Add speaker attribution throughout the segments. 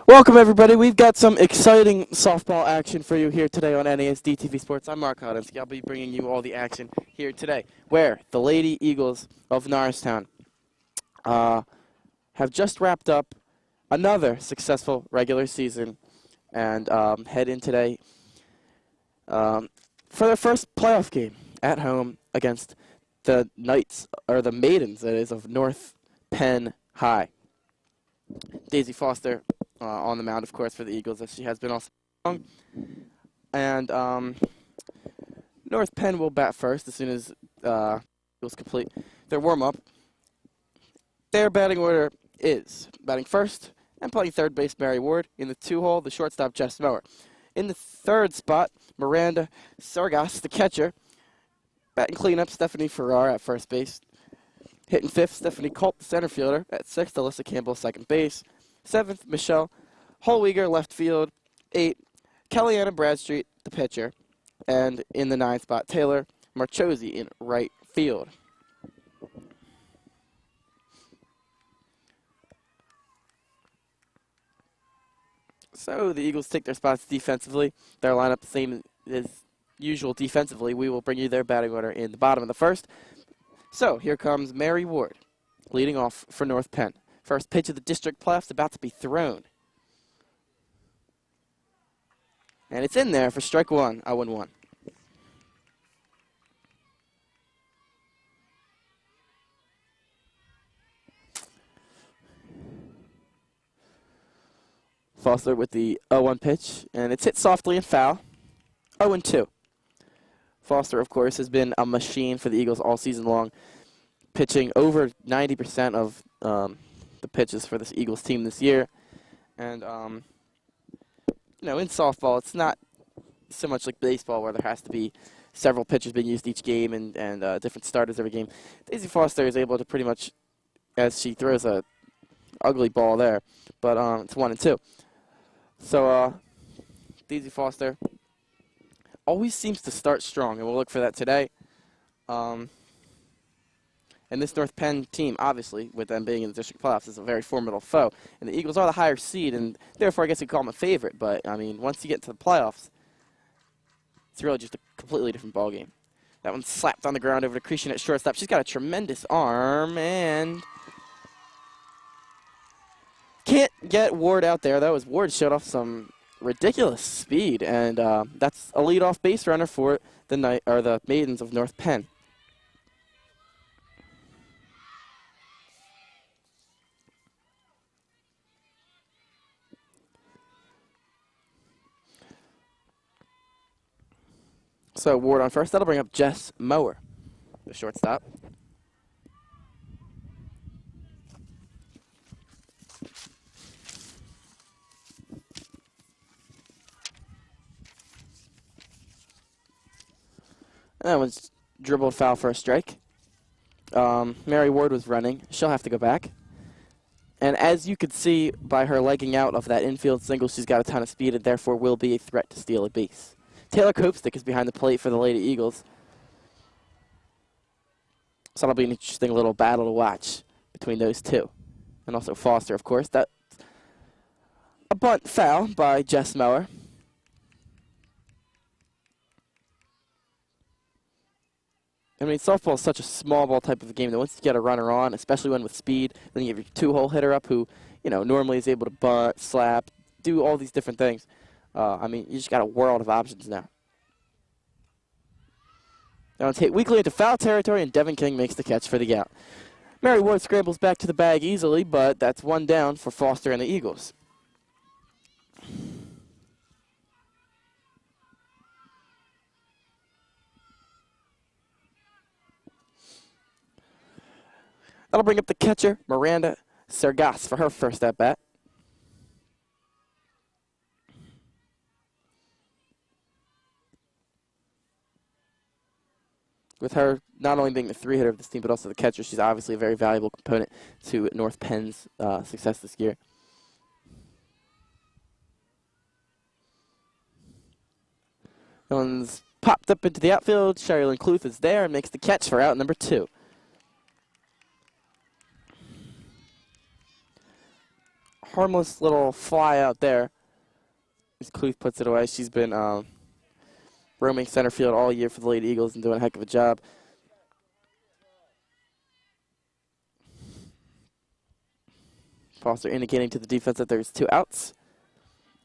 Speaker 1: Welcome, everybody. We've got some exciting softball action for you here today on NASD TV Sports. I'm Mark Hodinski. I'll be bringing you all the action here today, where the Lady Eagles of Norristown have just wrapped up another successful regular season and head in today for their first playoff game at home against the Knights, or the Maidens, that is, of North Penn High. Daisy Foster on the mound, of course, for the Eagles, as she has been all season long. And North Penn will bat first as soon as Eagles complete their warm-up. Their batting order is batting first and playing third base, Mary Ward. In the 2-hole, the shortstop, Jess Mower. In the third spot, Miranda Sargas, the catcher. Batting cleanup, Stephanie Farrar at first base. Hitting fifth, Stephanie Culp, the center fielder. At sixth, Alyssa Campbell, second base. Seventh, Michelle Holweger, left field. 8, Kellyanna Bradstreet, the pitcher. And in the 9th spot, Taylor Marchose in right field. So the Eagles take their spots defensively. Their lineup the same as usual defensively. We will bring you their batting order in the bottom of the first. So here comes Mary Ward, leading off for North Penn. First pitch of the district playoffs about to be thrown. And it's in there for strike one, 0-1. Foster with the 0-1 pitch, and it's hit softly and foul. 0-2. Foster, of course, has been a machine for the Eagles all season long, pitching over 90% of the pitches for this Eagles team this year. And, in softball, it's not so much like baseball where there has to be several pitchers being used each game and different starters every game. Daisy Foster is able to pretty much, as she throws a ugly ball there, but it's 1-2. So, Daisy Foster always seems to start strong, and we'll look for that today. And this North Penn team, obviously, with them being in the district playoffs, is a very formidable foe. And the Eagles are the higher seed, and therefore I guess you call them a favorite. But, I mean, once you get into the playoffs, it's really just a completely different ballgame. That one's slapped on the ground over to Cretion at shortstop. She's got a tremendous arm, and can't get Ward out there. That was Ward showed off some ridiculous speed, and that's a leadoff base runner for the Maidens of North Penn. So Ward on first. That'll bring up Jess Mower, the shortstop. And that one's dribbled foul for a strike. Mary Ward was running. She'll have to go back. And as you could see by her legging out of that infield single, she's got a ton of speed and therefore will be a threat to steal a base. Taylor Copestick is behind the plate for the Lady Eagles. So that'll be an interesting little battle to watch between those two. And also Foster, of course. That's a bunt foul by Jess Mower. I mean, softball is such a small ball type of a game that once you get a runner on, especially one with speed, then you have your 2-hole hitter up who, normally is able to bunt, slap, do all these different things. I mean, you just got a world of options now. Now it's hit weakly into foul territory, and Devin King makes the catch for the out. Mary Ward scrambles back to the bag easily, but that's one down for Foster and the Eagles. That'll bring up the catcher, Miranda Sargas, for her first at-bat. With her not only being the 3-hitter of this team, but also the catcher, she's obviously a very valuable component to North Penn's success this year. That one's popped up into the outfield. Sherilyn Cluth is there and makes the catch for out number 2. harmless little fly out there. As Cluth puts it away, she's been roaming center field all year for the Lady Eagles and doing a heck of a job. Foster indicating to the defense that there's 2 outs.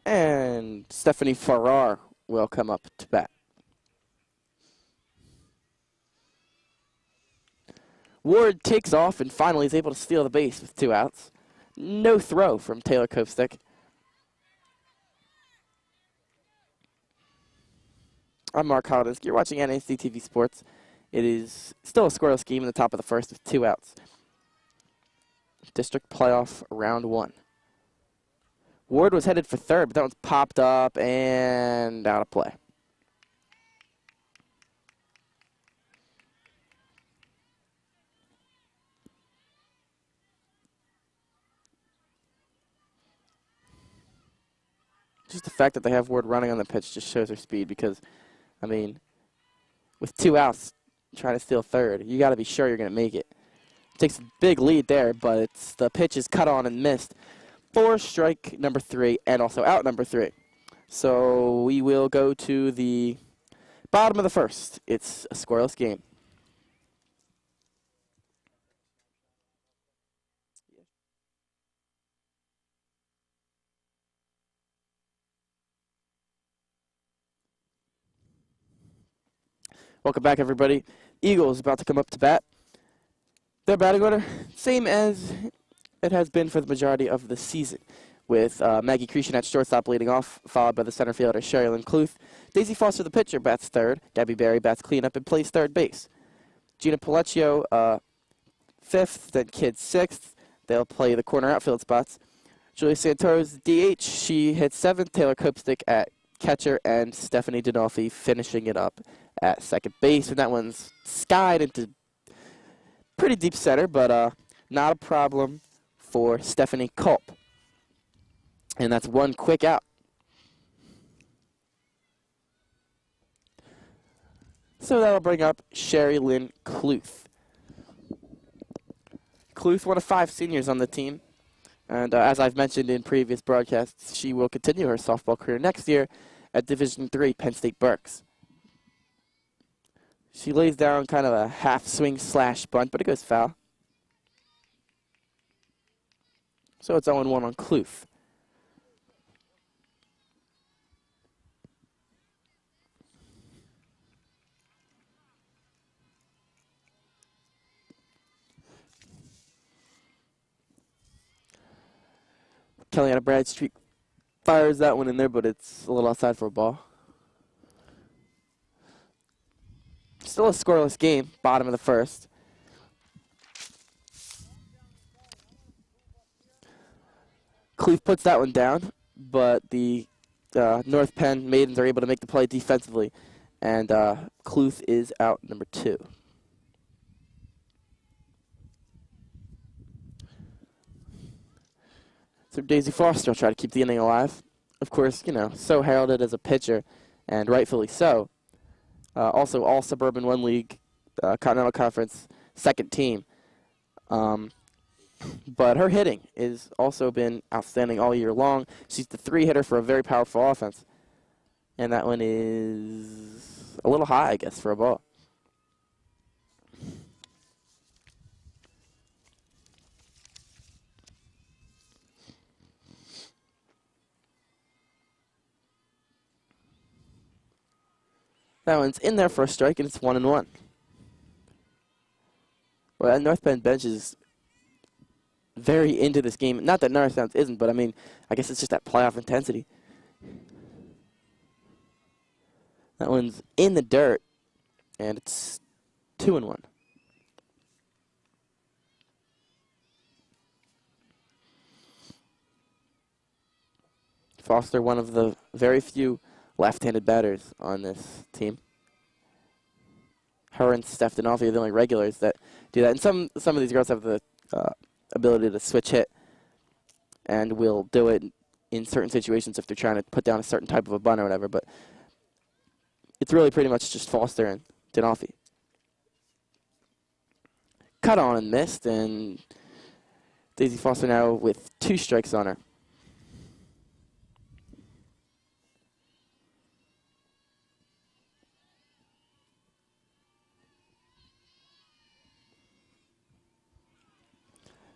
Speaker 1: And Stephanie Farrar will come up to bat. Ward takes off and finally is able to steal the base with 2 outs. No throw from Taylor Kopstick. I'm Mark Holdinsky. You're watching NACTV Sports. It is still a scoreless game in the top of the first with 2 outs. District playoff round 1. Ward was headed for third, but that one's popped up and out of play. Just the fact that they have Ward running on the pitch just shows her speed because, I mean, with 2 outs, trying to steal third, you got to be sure you're going to make it. Takes a big lead there, but the pitch is cut on and missed for strike number 3 and also out number 3. So we will go to the bottom of the first. It's a scoreless game. Welcome back, everybody. Eagles about to come up to bat. Their batting order, same as it has been for the majority of the season, with Maggie Cretion at shortstop leading off, followed by the center fielder Sherilyn Cluth. Daisy Foster, the pitcher, bats third. Gabby Berry bats cleanup and plays third base. Gina Palecchio, fifth, then Kidd sixth. They'll play the corner outfield spots. Julia Santoro's DH. She hits seventh. Taylor Kopstick at catcher, and Stephanie Dinolfi finishing it up at second base. And that one's skied into pretty deep center, but not a problem for Stephanie Culp. And that's one quick out. So that'll bring up Sherry Lynn Cluth. Cluth, one of 5 seniors on the team. And as I've mentioned in previous broadcasts, she will continue her softball career next year at Division III Penn State Berks. She lays down kind of a half swing slash bunt, but it goes foul. So it's 0-1 on Cluth. Kellyanna Bradstreet fires that one in there, but it's a little outside for a ball. Still a scoreless game, bottom of the first. Cluth puts that one down, but the North Penn Maidens are able to make the play defensively, and Cluth is out number 2. So Daisy Foster will try to keep the inning alive. Of course, you know, so heralded as a pitcher, and rightfully so. Also, all Suburban 1 League, Continental Conference, second team. But her hitting has also been outstanding all year long. She's the 3 hitter for a very powerful offense. And that one is a little high, I guess, for a ball. That one's in there for a strike, and it's 1-1. Well, that North Penn bench is very into this game. Not that Norristown isn't, but I mean, I guess it's just that playoff intensity. That one's in the dirt, and it's 2-1. Foster, one of the very few left-handed batters on this team. Her and Steph Dinolfi are the only regulars that do that. And some of these girls have the ability to switch hit and will do it in certain situations if they're trying to put down a certain type of a bunt or whatever. But it's really pretty much just Foster and Dinolfi. Cut on and missed, and Daisy Foster now with 2 strikes on her.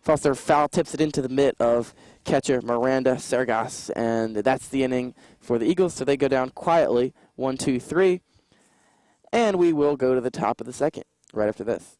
Speaker 1: Foster foul tips it into the mitt of catcher Miranda Sergas, and that's the inning for the Eagles. So they go down quietly, 1-2-3, and we will go to the top of the second right after this.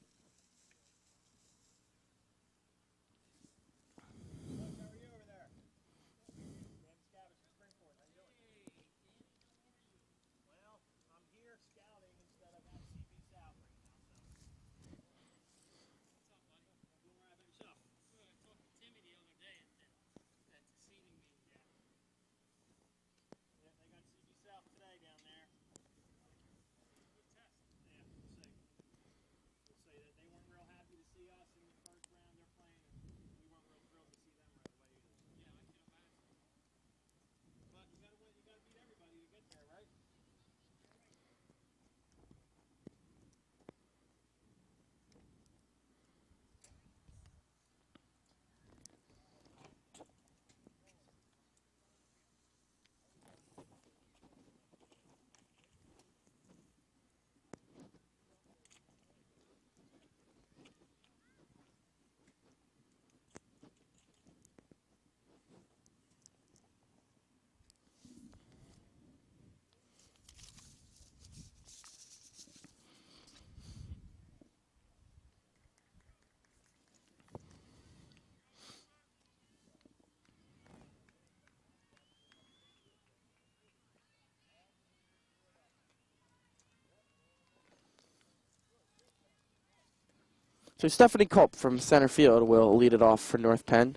Speaker 1: So Stephanie Culp from center field will lead it off for North Penn.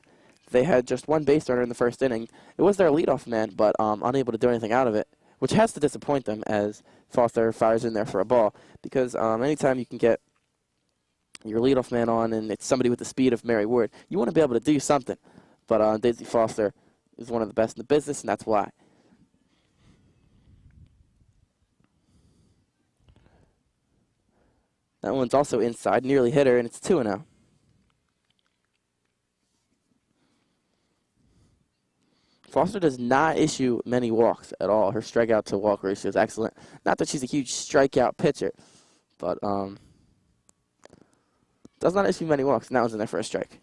Speaker 1: They had just one base runner in the first inning. It was their leadoff man, but unable to do anything out of it, which has to disappoint them as Foster fires in there for a ball. Because anytime you can get your leadoff man on and it's somebody with the speed of Mary Ward, you want to be able to do something. But Daisy Foster is one of the best in the business, and that's why. That one's also inside, nearly hit her, and it's 2-0. Foster does not issue many walks at all. Her strikeout to walk ratio is excellent. Not that she's a huge strikeout pitcher, but does not issue many walks, and that was in there for a strike.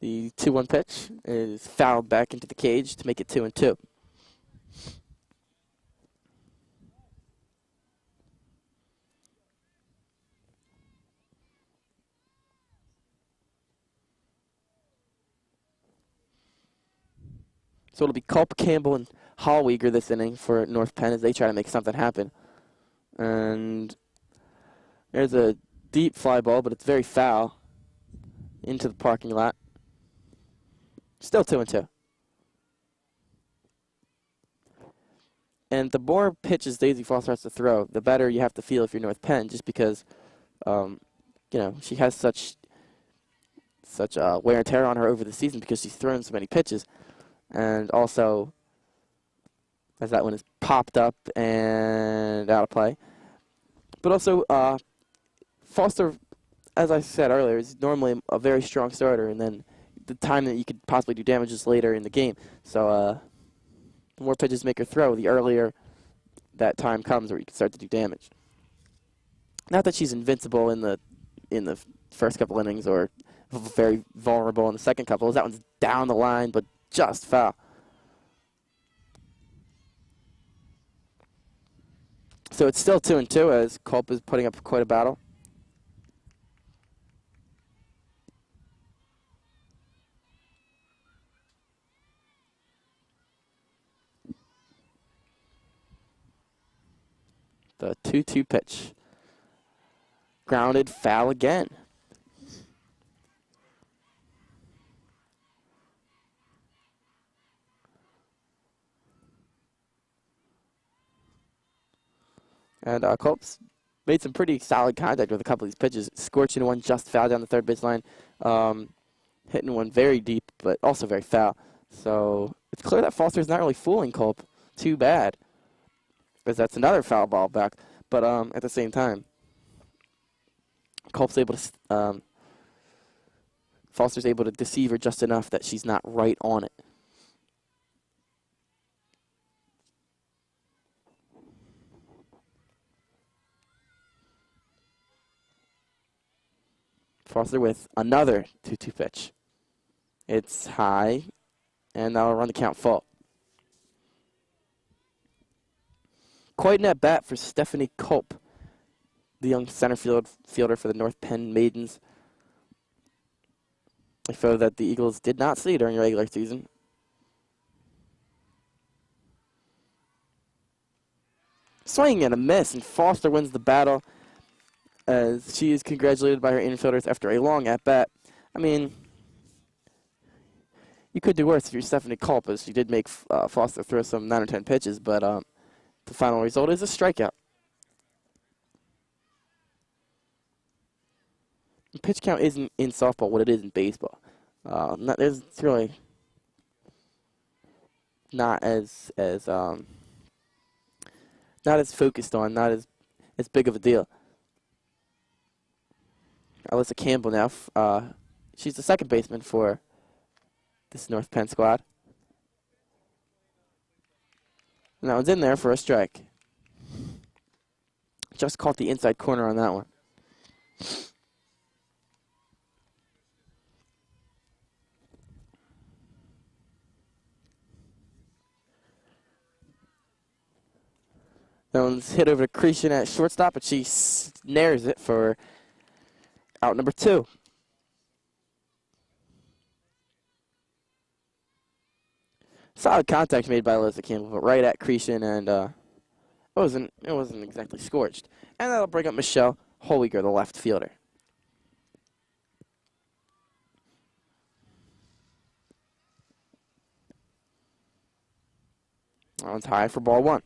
Speaker 1: The 2-1 pitch is fouled back into the cage to make it 2-2. So it'll be Culp, Campbell, and Hallweger this inning for North Penn as they try to make something happen. And there's a deep fly ball, but it's very foul into the parking lot. Still 2-2. And the more pitches Daisy Foster has to throw, the better you have to feel if you're North Penn, just because, she has such wear and tear on her over the season because she's thrown so many pitches. And also, as that one is popped up and out of play. But also, Foster, as I said earlier, is normally a very strong starter, and then the time that you could possibly do damage is later in the game. So the more pitches make her throw, the earlier that time comes where you can start to do damage. Not that she's invincible in the first couple innings or very vulnerable in the second couple. That one's down the line, but just foul. So it's still 2-2 as Culp is putting up quite a battle. The 2-2 pitch. Grounded, foul again. And Culp's made some pretty solid contact with a couple of these pitches. Scorching one just foul down the third baseline. Hitting one very deep, but also very foul. So it's clear that Foster's not really fooling Culp too bad, because that's another foul ball back. But at the same time, Culp's able to Foster's able to deceive her just enough that she's not right on it. Foster with another 2-2 pitch. It's high, and that'll run the count full. Quite an at-bat for Stephanie Culp, the young center fielder for the North Penn Maidens. A photo that the Eagles did not see during the regular season. Swing and a miss, and Foster wins the battle as she is congratulated by her infielders after a long at-bat. I mean, you could do worse if you're Stephanie Culp, as she did make Foster throw some 9 or 10 pitches, but the final result is a strikeout. The pitch count isn't in softball what it is in baseball. It's really not as focused on, not as big of a deal. Alyssa Campbell now, she's the second baseman for this North Penn squad. And that one's in there for a strike. Just caught the inside corner on that one. That one's hit over to Cretion at shortstop, but she snares it for out number 2. Solid contact made by Alyssa Campbell, but right at Cretion, and it wasn't exactly scorched. And that'll bring up Michelle Holwiger, the left fielder. That one's high for ball 1.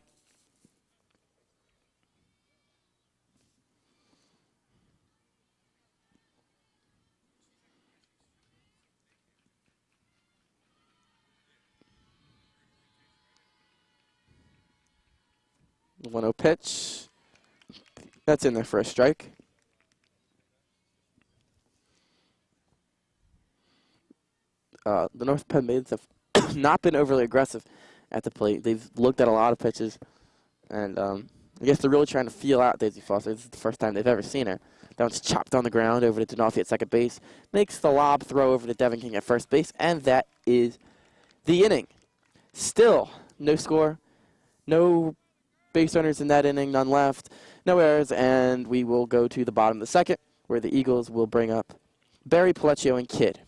Speaker 1: The 1-0 pitch. That's in there for a strike. The North Penn Maidens have not been overly aggressive at the plate. They've looked at a lot of pitches, and I guess they're really trying to feel out Daisy Foster. This is the first time they've ever seen her. That one's chopped on the ground over to Denolfi at second base. Makes the lob throw over to Devin King at first base, and that is the inning. Still, no score, no base runners in that inning, none left, no errors, and we will go to the bottom of the second, where the Eagles will bring up Barry, Palecchio, and Kidd.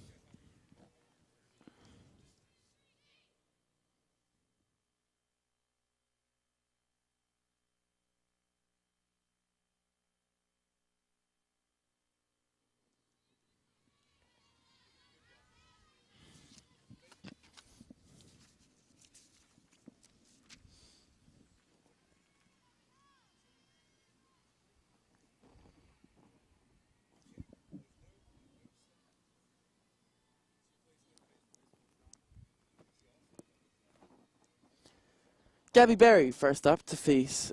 Speaker 1: Gabby Berry first up to face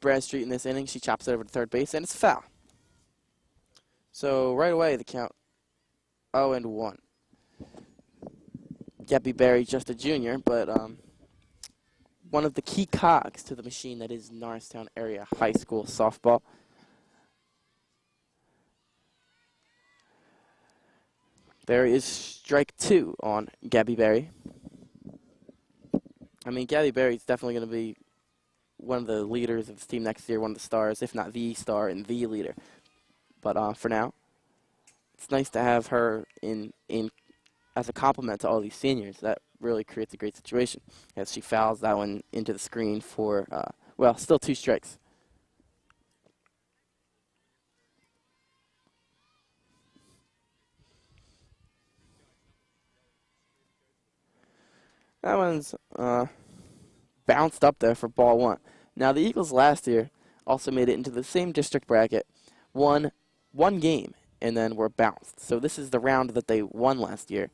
Speaker 1: Bradstreet in this inning. She chops it over to third base, and it's foul. So right away, the count 0-1. Gabby Berry, just a junior, but one of the key cogs to the machine that is Norristown area high school softball. There is strike 2 on Gabby Berry. I mean, Gabby Berry is definitely going to be one of the leaders of this team next year, one of the stars, if not the star and the leader. But for now, it's nice to have her in as a complement to all these seniors. That really creates a great situation as she fouls that one into the screen for, well, still 2 strikes. That one's bounced up there for ball 1. Now, the Eagles last year also made it into the same district bracket, won 1 game, and then were bounced. So this is the round that they won last year.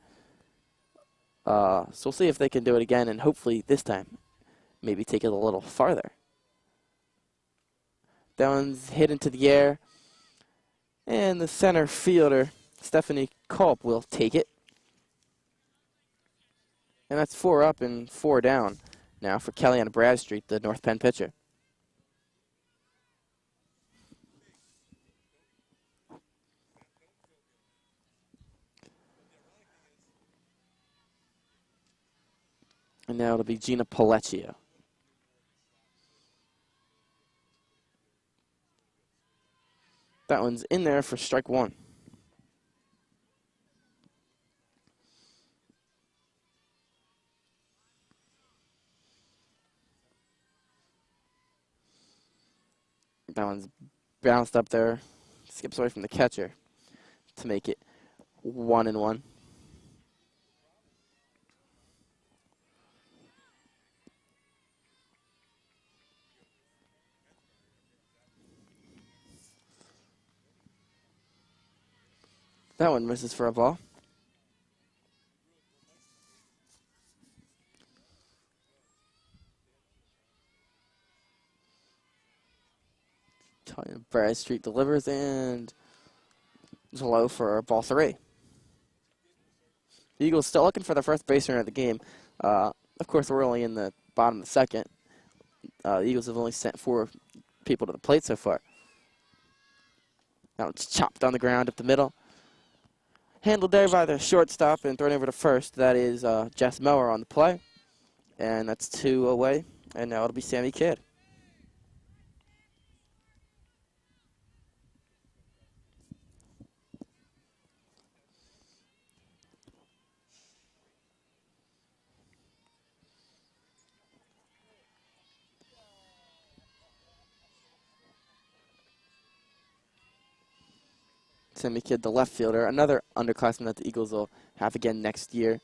Speaker 1: So we'll see if they can do it again, and hopefully this time maybe take it a little farther. That one's hit into the air, and the center fielder Stephanie Culp will take it. And that's 4 up and 4 down now for Kellyanna Bradstreet, the North Penn pitcher. And now it'll be Gina Palecchio. That one's in there for strike 1. That one's bounced up there, skips away from the catcher to make it 1-1. That one misses for a ball. Bradstreet delivers and it's low for ball 3. The Eagles still looking for the first base runner of the game. Of course, we're only in the bottom of the second. The Eagles have only sent 4 people to the plate so far. Now it's chopped on the ground up the middle. Handled there by the shortstop and thrown over to first. That is Jess Mower on the play. And that's 2 away. And now it'll be Sammy Kidd. Sammy Kidd, the left fielder, another underclassman that the Eagles will have again next year.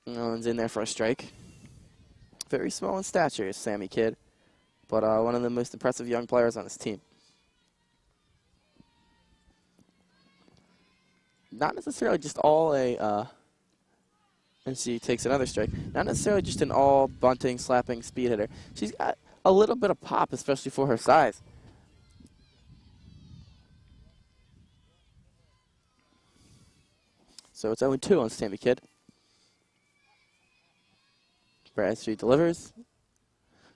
Speaker 1: No one's in there for a strike. Very small in stature is Sammy Kidd, but one of the most impressive young players on this team. Not necessarily just all a, and she takes another strike, not necessarily just an all bunting, slapping speed hitter. She's got a little bit of pop, especially for her size. So it's 0-2 on Sammy Kidd. Bradstreet delivers.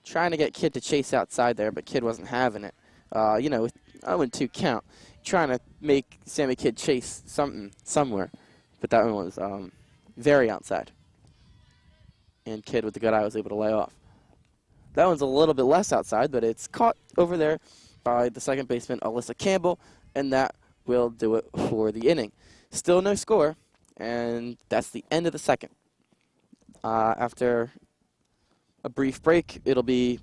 Speaker 1: Trying to get Kidd to chase outside there, but Kidd wasn't having it. You know, with 0-2 count, trying to make Sammy Kidd chase something somewhere. But that one was very outside. And Kidd with the good eye was able to lay off. That one's a little bit less outside, but it's caught over there by the second baseman, Alyssa Campbell, and that will do it for the inning. Still no score. And that's the end of the second. After a brief break, it'll be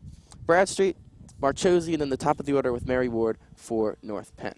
Speaker 1: Bradstreet, Marchose, and then the top of the order with Mary Ward for North Penn.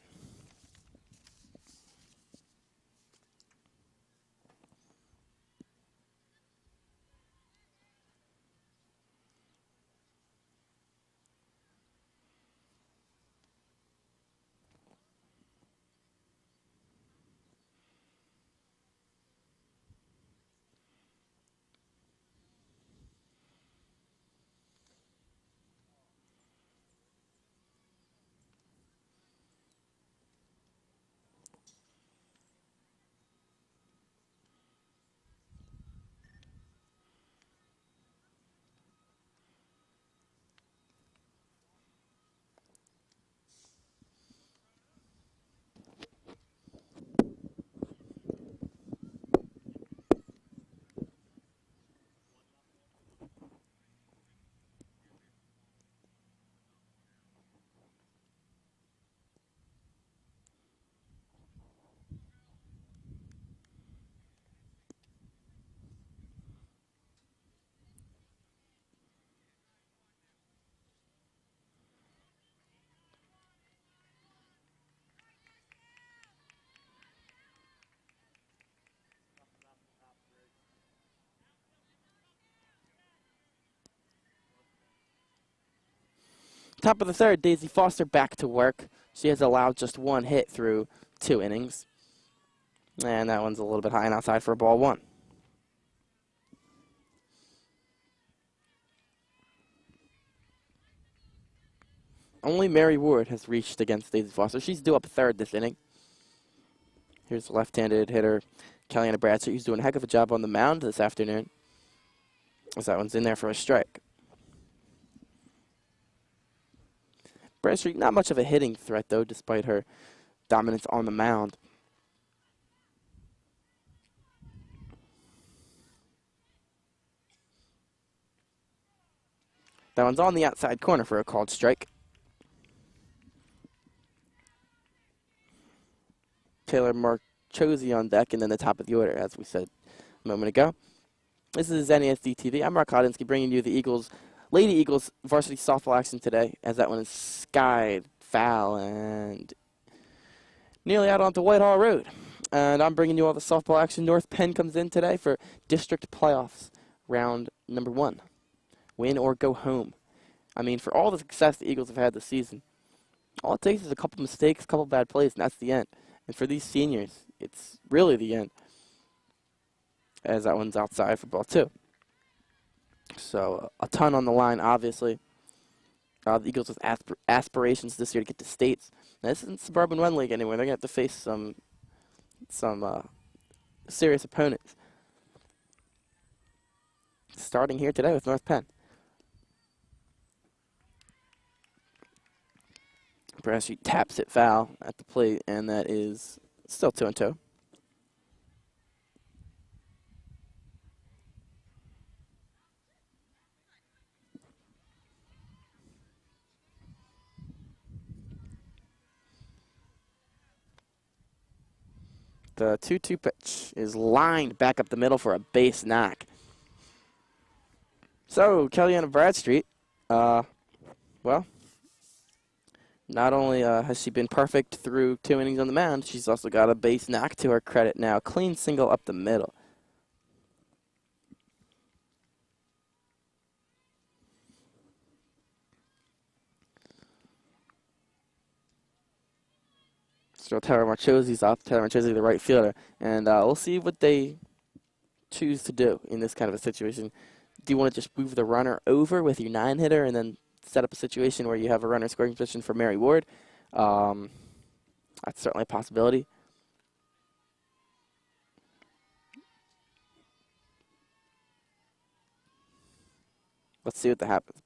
Speaker 1: Top of the third, Daisy Foster back to work. She has allowed just 1 hit through 2 innings. And that one's a little bit high and outside for ball 1. Only Mary Ward has reached against Daisy Foster. She's due up third this inning. Here's the left-handed hitter, Kellyanna Bradstreet, who's doing a heck of a job on the mound this afternoon, as that one's in there for a strike. Bradstreet, not much of a hitting threat, though, despite her dominance on the mound. That one's on the outside corner for a called strike. Taylor Marchose on deck, and then the top of the order, as we said a moment ago. This is NESD TV. I'm Mark Hodinsky, bringing you the Lady Eagles varsity softball action today, as that one is skied foul and nearly out onto Whitehall Road. And I'm bringing you all the softball action. North Penn comes in today for district playoffs, round number 1. Win or go home. I mean, for all the success the Eagles have had this season, all it takes is a couple mistakes, a couple bad plays, and that's the end. And for these seniors, it's really the end, as that one's outside for ball 2. So a ton on the line, obviously. The Eagles with aspirations this year to get to states. Now, this isn't Suburban One League anymore. They're going to have to face some serious opponents. Starting here today with North Penn. Bradstreet taps it foul at the plate, and that is still 2-2. The 2-2 pitch is lined back up the middle for a base knock. So, Kellyanna Bradstreet, well, not only has she been perfect through 2 innings on the mound, she's also got a base knock to her credit now. Clean single up the middle. So Taylor Marchose's up. Taylor Marchose, the right fielder. And we'll see what they choose to do in this kind of a situation. Do you want to just move the runner over with your 9-hitter and then set up a situation where you have a runner scoring position for Mary Ward? That's certainly a possibility. Let's see what that happens.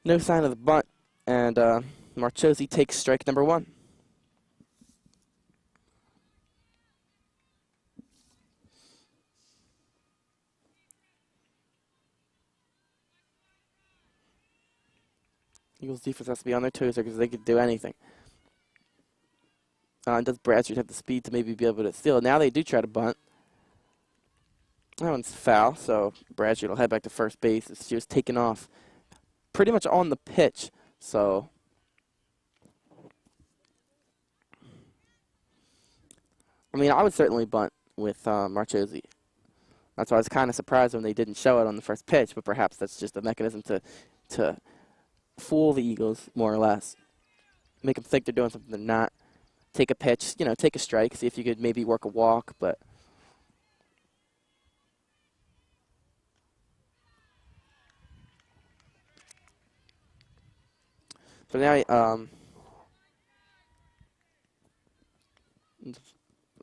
Speaker 1: No sign of the bunt, and Marchose takes strike number 1. Eagles defense has to be on their toes because they could do anything. Does Bradstreet have the speed to maybe be able to steal? Now they do try to bunt. That one's foul, so Bradstreet will head back to first base. She was taken off pretty much on the pitch, so I mean, I would certainly bunt with Marchose. That's why I was kind of surprised when they didn't show it on the first pitch, but perhaps that's just a mechanism to fool the Eagles, more or less. Make them think they're doing something they're not. Take a pitch, take a strike, see if you could maybe work a walk, but so now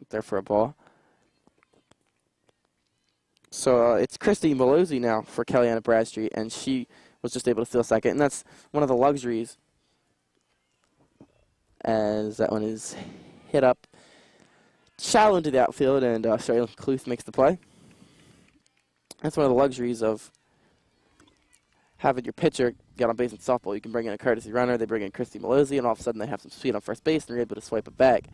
Speaker 1: there for a ball. So it's Christy Malozzi now for Kellyanna Bradstreet, and she was just able to steal second, and that's one of the luxuries, as that one is hit up shallow into the outfield, and Shirley Cluth makes the play. That's one of the luxuries of having your pitcher get on base in softball. You can bring in a courtesy runner, they bring in Christy Malozzi, and all of a sudden they have some speed on first base, and they're able to swipe it back.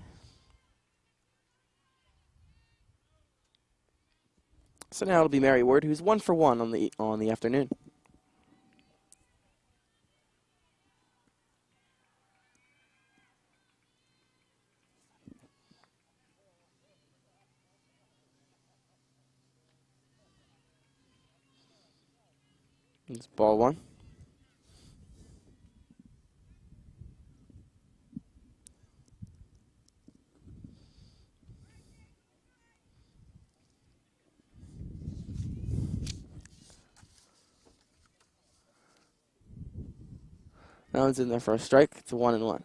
Speaker 1: So now it'll be Mary Ward, who's 1 for 1 on the afternoon. It's ball 1. That one's in there for a strike. It's a 1-1.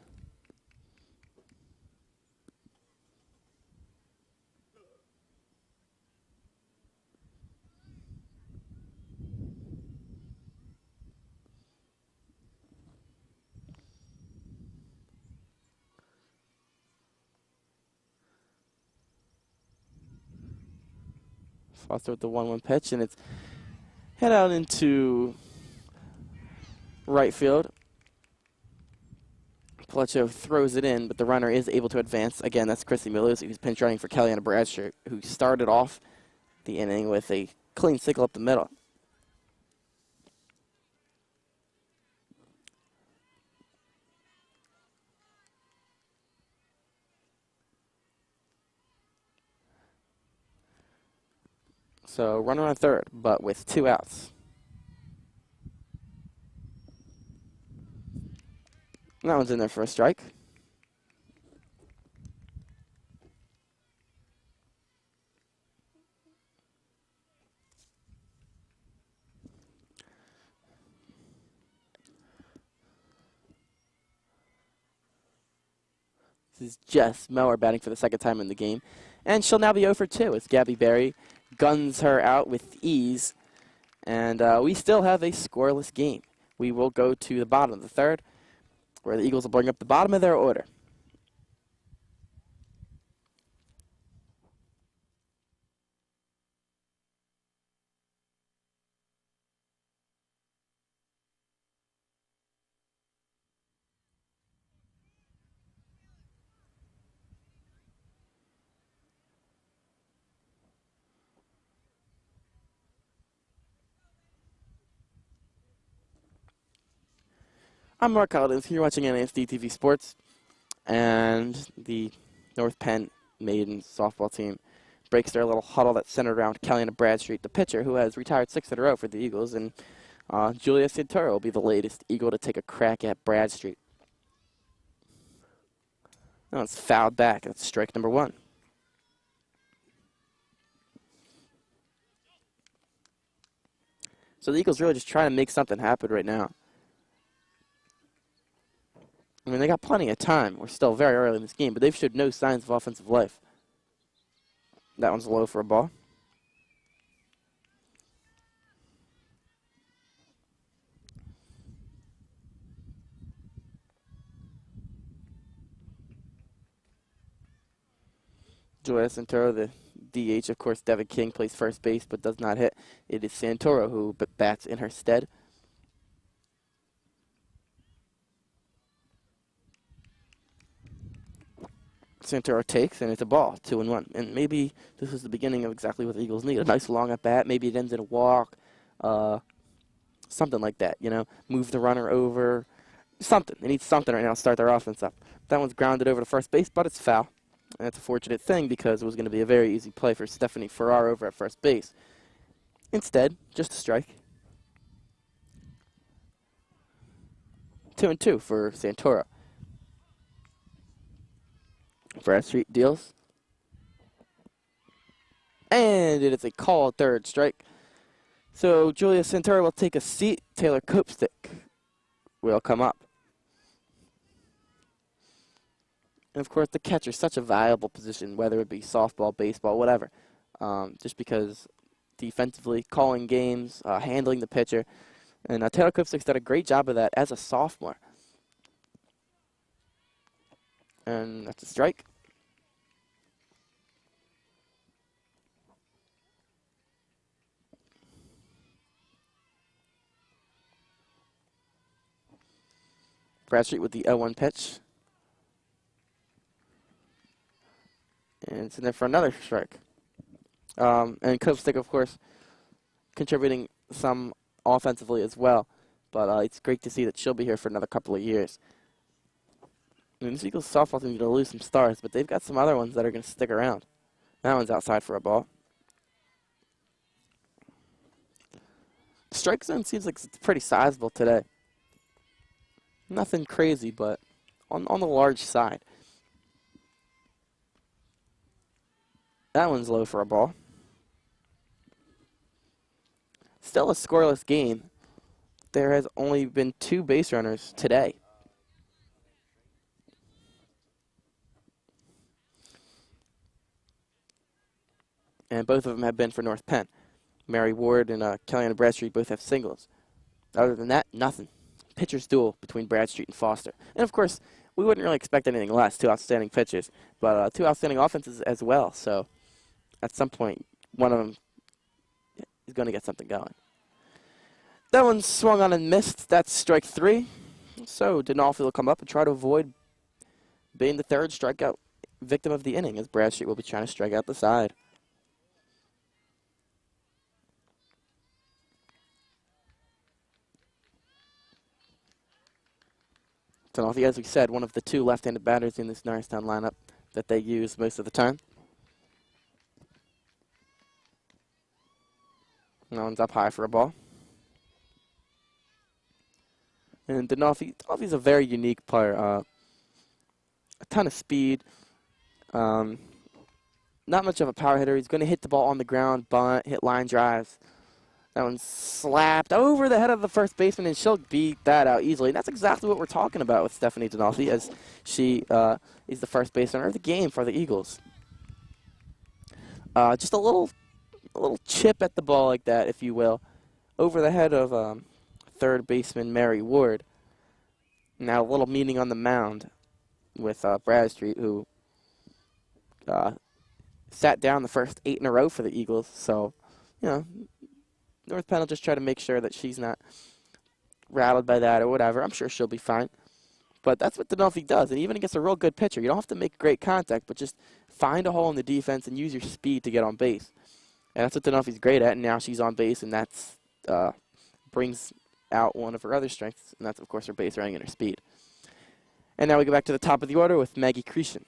Speaker 1: Foster with the 1-1 pitch, and it's head out into right field. Pelecho throws it in, but the runner is able to advance. Again, that's Chrissy Miluz, who's pinch running for Kellyanna Bradshaw, who started off the inning with a clean single up the middle. So runner on third, but with 2 outs. And that one's in there for a strike. This is Jess Mower batting for the second time in the game. And she'll now be 0 for 2 as Gabby Berry guns her out with ease. And we still have a scoreless game. We will go to the bottom of the third, where the Eagles will bring up the bottom of their order. I'm Mark Collins. You're watching NASD TV Sports, and the North Penn maiden softball team breaks their little huddle that's centered around Kellyanna Bradstreet, the pitcher who has retired 6 in a row for the Eagles, and Julia Santoro will be the latest Eagle to take a crack at Bradstreet. Now it's fouled back. That's strike number 1. So the Eagles really just trying to make something happen right now. I mean, they got plenty of time. We're still very early in this game, but they've showed no signs of offensive life. That one's low for a ball. Julia Santoro, the DH, of course, Devin King plays first base but does not hit. It is Santoro who bats in her stead. Santoro takes, and it's a ball, 2-1. And maybe this is the beginning of exactly what the Eagles need. A nice long at bat. Maybe it ends in a walk. Something like that, you know. Move the runner over. Something. They need something right now to start their offense up. That one's grounded over to first base, but it's foul. And that's a fortunate thing because it was going to be a very easy play for Stephanie Farrar over at first base. Instead, just a strike. 2-2 for Santoro. Bradstreet deals. And it is a call, third strike. So Julia Santoro will take a seat. Taylor Copestick will come up. And of course, the catcher is such a valuable position, whether it be softball, baseball, whatever. Just because defensively, calling games, handling the pitcher. And Taylor Copestick's done a great job of that as a sophomore. And that's a strike. Bradstreet with the 0-1 pitch. And it's in there for another strike. And Copestick, of course, contributing some offensively as well. But it's great to see that she'll be here for another couple of years. I mean, this Eagles softball team is going to lose some stars, but they've got some other ones that are going to stick around. That one's outside for a ball. Strike zone seems like it's pretty sizable today. Nothing crazy, but on the large side. That one's low for a ball. Still a scoreless game. There has only been 2 base runners today. And both of them have been for North Penn. Mary Ward and Kellyanna Bradstreet both have singles. Other than that, nothing. Pitcher's duel between Bradstreet and Foster. And of course, we wouldn't really expect anything less. 2 outstanding pitchers, but 2 outstanding offenses as well. So at some point, one of them is going to get something going. That one swung on and missed. That's strike 3. So Denolfi will come up and try to avoid being the third strikeout victim of the inning, as Bradstreet will be trying to strike out the side. Denolfi, as we said, one of the 2 left-handed batters in this Norristown lineup that they use most of the time. That one's up high for a ball. And Denolfi's a very unique player. A ton of speed. Not much of a power hitter. He's going to hit the ball on the ground, bunt, hit line drives. That one's slapped over the head of the first baseman, and she'll beat that out easily. And that's exactly what we're talking about with Stephanie Denolfi, as she is the first baseman of the game for the Eagles. Just a little chip at the ball like that, if you will, over the head of third baseman Mary Ward. Now a little meaning on the mound with Bradstreet, who sat down the first 8 in a row for the Eagles. So, you know, North Penn will just try to make sure that she's not rattled by that or whatever. I'm sure she'll be fine. But that's what Denolfi does. And even against a real good pitcher, you don't have to make great contact, but just find a hole in the defense and use your speed to get on base. And that's what Denolfi's great at, and now she's on base, and that's brings out one of her other strengths, and that's, of course, her base running and her speed. And now we go back to the top of the order with Maggie Cretion.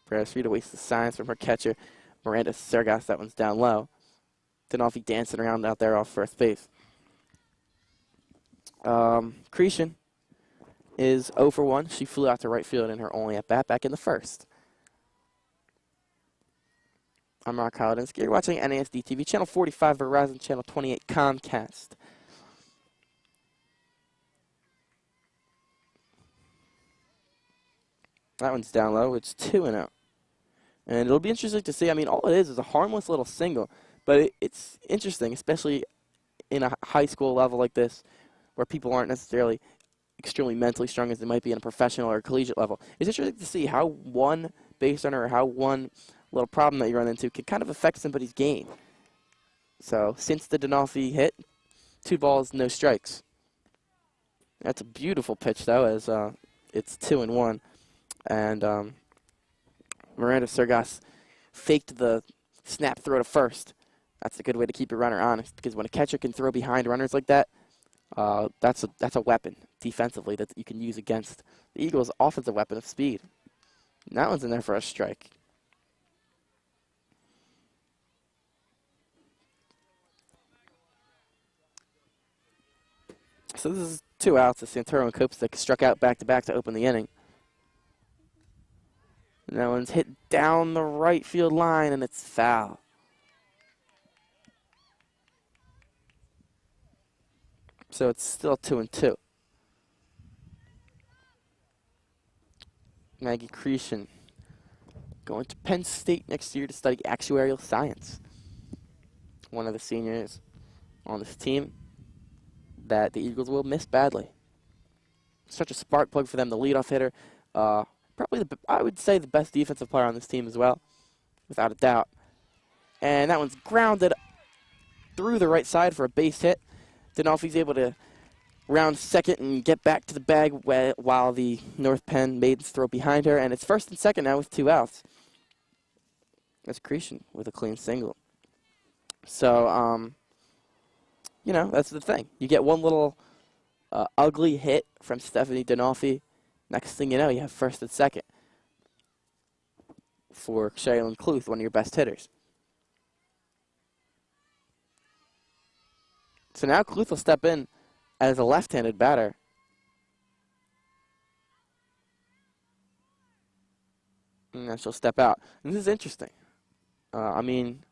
Speaker 1: Bradstreet awaits the signs from her catcher, Miranda Sergas. That one's down low. Denolfi dancing around out there off first base. Cretion is 0 for 1. She flew out to right field in her only at-bat back in the first. I'm Mark Howdinsky. You're watching NASD TV, Channel 45 Verizon, Channel 28 Comcast. That one's down low. It's 2-0. And it'll be interesting to see. I mean, all it is a harmless little single. But it's interesting, especially in a high school level like this, where people aren't necessarily extremely mentally strong as they might be in a professional or collegiate level. It's interesting to see how one base runner or how one little problem that you run into can kind of affect somebody's game. So since the Denolfi hit, 2 balls, no strikes. That's a beautiful pitch, though, as it's 2-1. And Miranda Sergas faked the snap throw to first. That's a good way to keep your runner honest, because when a catcher can throw behind runners like that, that's a weapon defensively that you can use against the Eagles' offensive weapon of speed. And that one's in there for a strike. So this is 2 outs as Santoro and Kopstik struck out back-to-back to open the inning. And that one's hit down the right field line, and it's foul. So it's still 2-2. Maggie Cretion going to Penn State next year to study actuarial science. One of the seniors on this team that the Eagles will miss badly. Such a spark plug for them, the leadoff hitter. Probably, I would say, the best defensive player on this team as well, without a doubt. And that one's grounded through the right side for a base hit. Denolfi's able to round second and get back to the bag while the North Penn maidens throw behind her. And it's first and second now with 2 outs. That's Cretion with a clean single. So, you know, that's the thing. You get one little ugly hit from Stephanie Denolfi. Next thing you know, you have first and second for Shaylin Cluth, one of your best hitters. So now Cluth will step in as a left-handed batter. And then she'll step out. And this is interesting. I mean,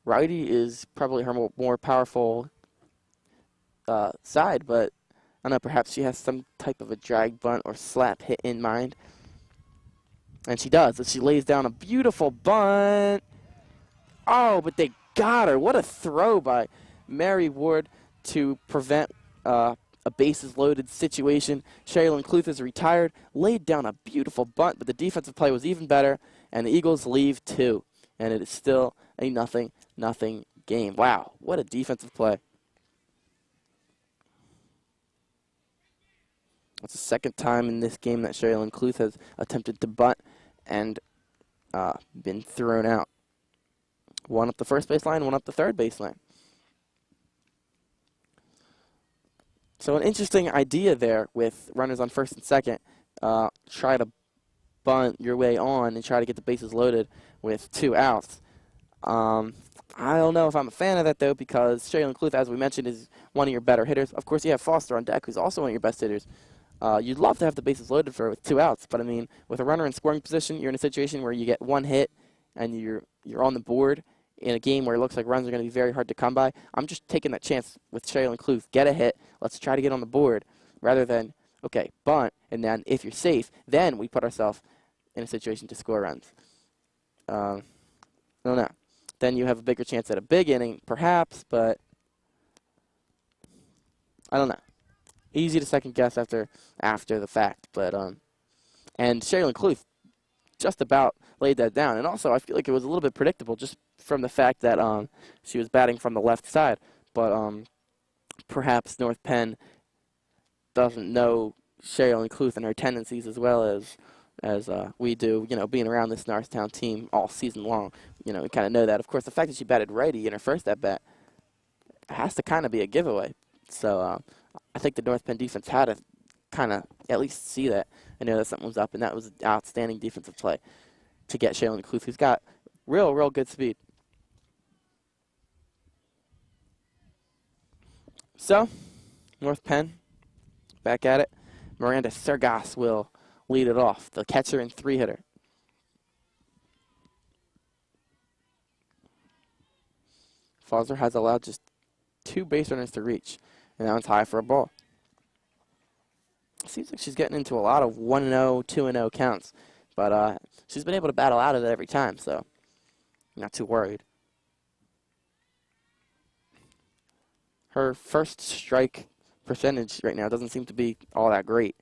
Speaker 1: righty is probably her more powerful side, but I don't know, perhaps she has some type of a drag bunt or slap hit in mind. And she does, as she lays down a beautiful bunt. Oh, but they got her. What a throw by Mary Ward to prevent a bases-loaded situation. Shaylin Cluth is retired, laid down a beautiful bunt, but the defensive play was even better, and the Eagles leave 2 and it is still a nothing game. Wow, what a defensive play. It's the second time in this game that Sherilyn Cluth has attempted to bunt and been thrown out. One up the first baseline, one up the third baseline. So an interesting idea there with runners on first and second. Try to bunt your way on and try to get the bases loaded with 2 outs. I don't know if I'm a fan of that, though, because Sherilyn Cluth, as we mentioned, is one of your better hitters. Of course, you have Foster on deck, who's also one of your best hitters. You'd love to have the bases loaded for with 2 outs, but I mean, with a runner in scoring position, you're in a situation where you get 1 hit and you're on the board in a game where it looks like runs are going to be very hard to come by. I'm just taking that chance with Sherilyn Cluth. Get a hit. Let's try to get on the board rather than, okay, bunt, and then if you're safe, then we put ourselves in a situation to score runs. I don't know. Then you have a bigger chance at a big inning, perhaps, but I don't know. Easy to second guess after the fact, but and Sherilyn Cluth just about laid that down, and also I feel like it was a little bit predictable just from the fact that she was batting from the left side, but perhaps North Penn doesn't know Sherilyn Cluth and her tendencies as well as we do, being around this Norristown team all season long. We kind of know that. Of course, the fact that she batted righty in her first at-bat has to kind of be a giveaway. So I think the North Penn defense had to kind of at least see that and know that something was up, and that was an outstanding defensive play to get Sherilyn Cluth, who's got real good speed. So, North Penn, back at it. Miranda Sergas will lead it off, the catcher and 3-hitter. Foster has allowed just 2 base runners to reach, and that one's high for a ball. Seems like she's getting into a lot of 1-0, 2-0 counts, but she's been able to battle out of it every time, so not too worried. Her first strike percentage right now doesn't seem to be all that great.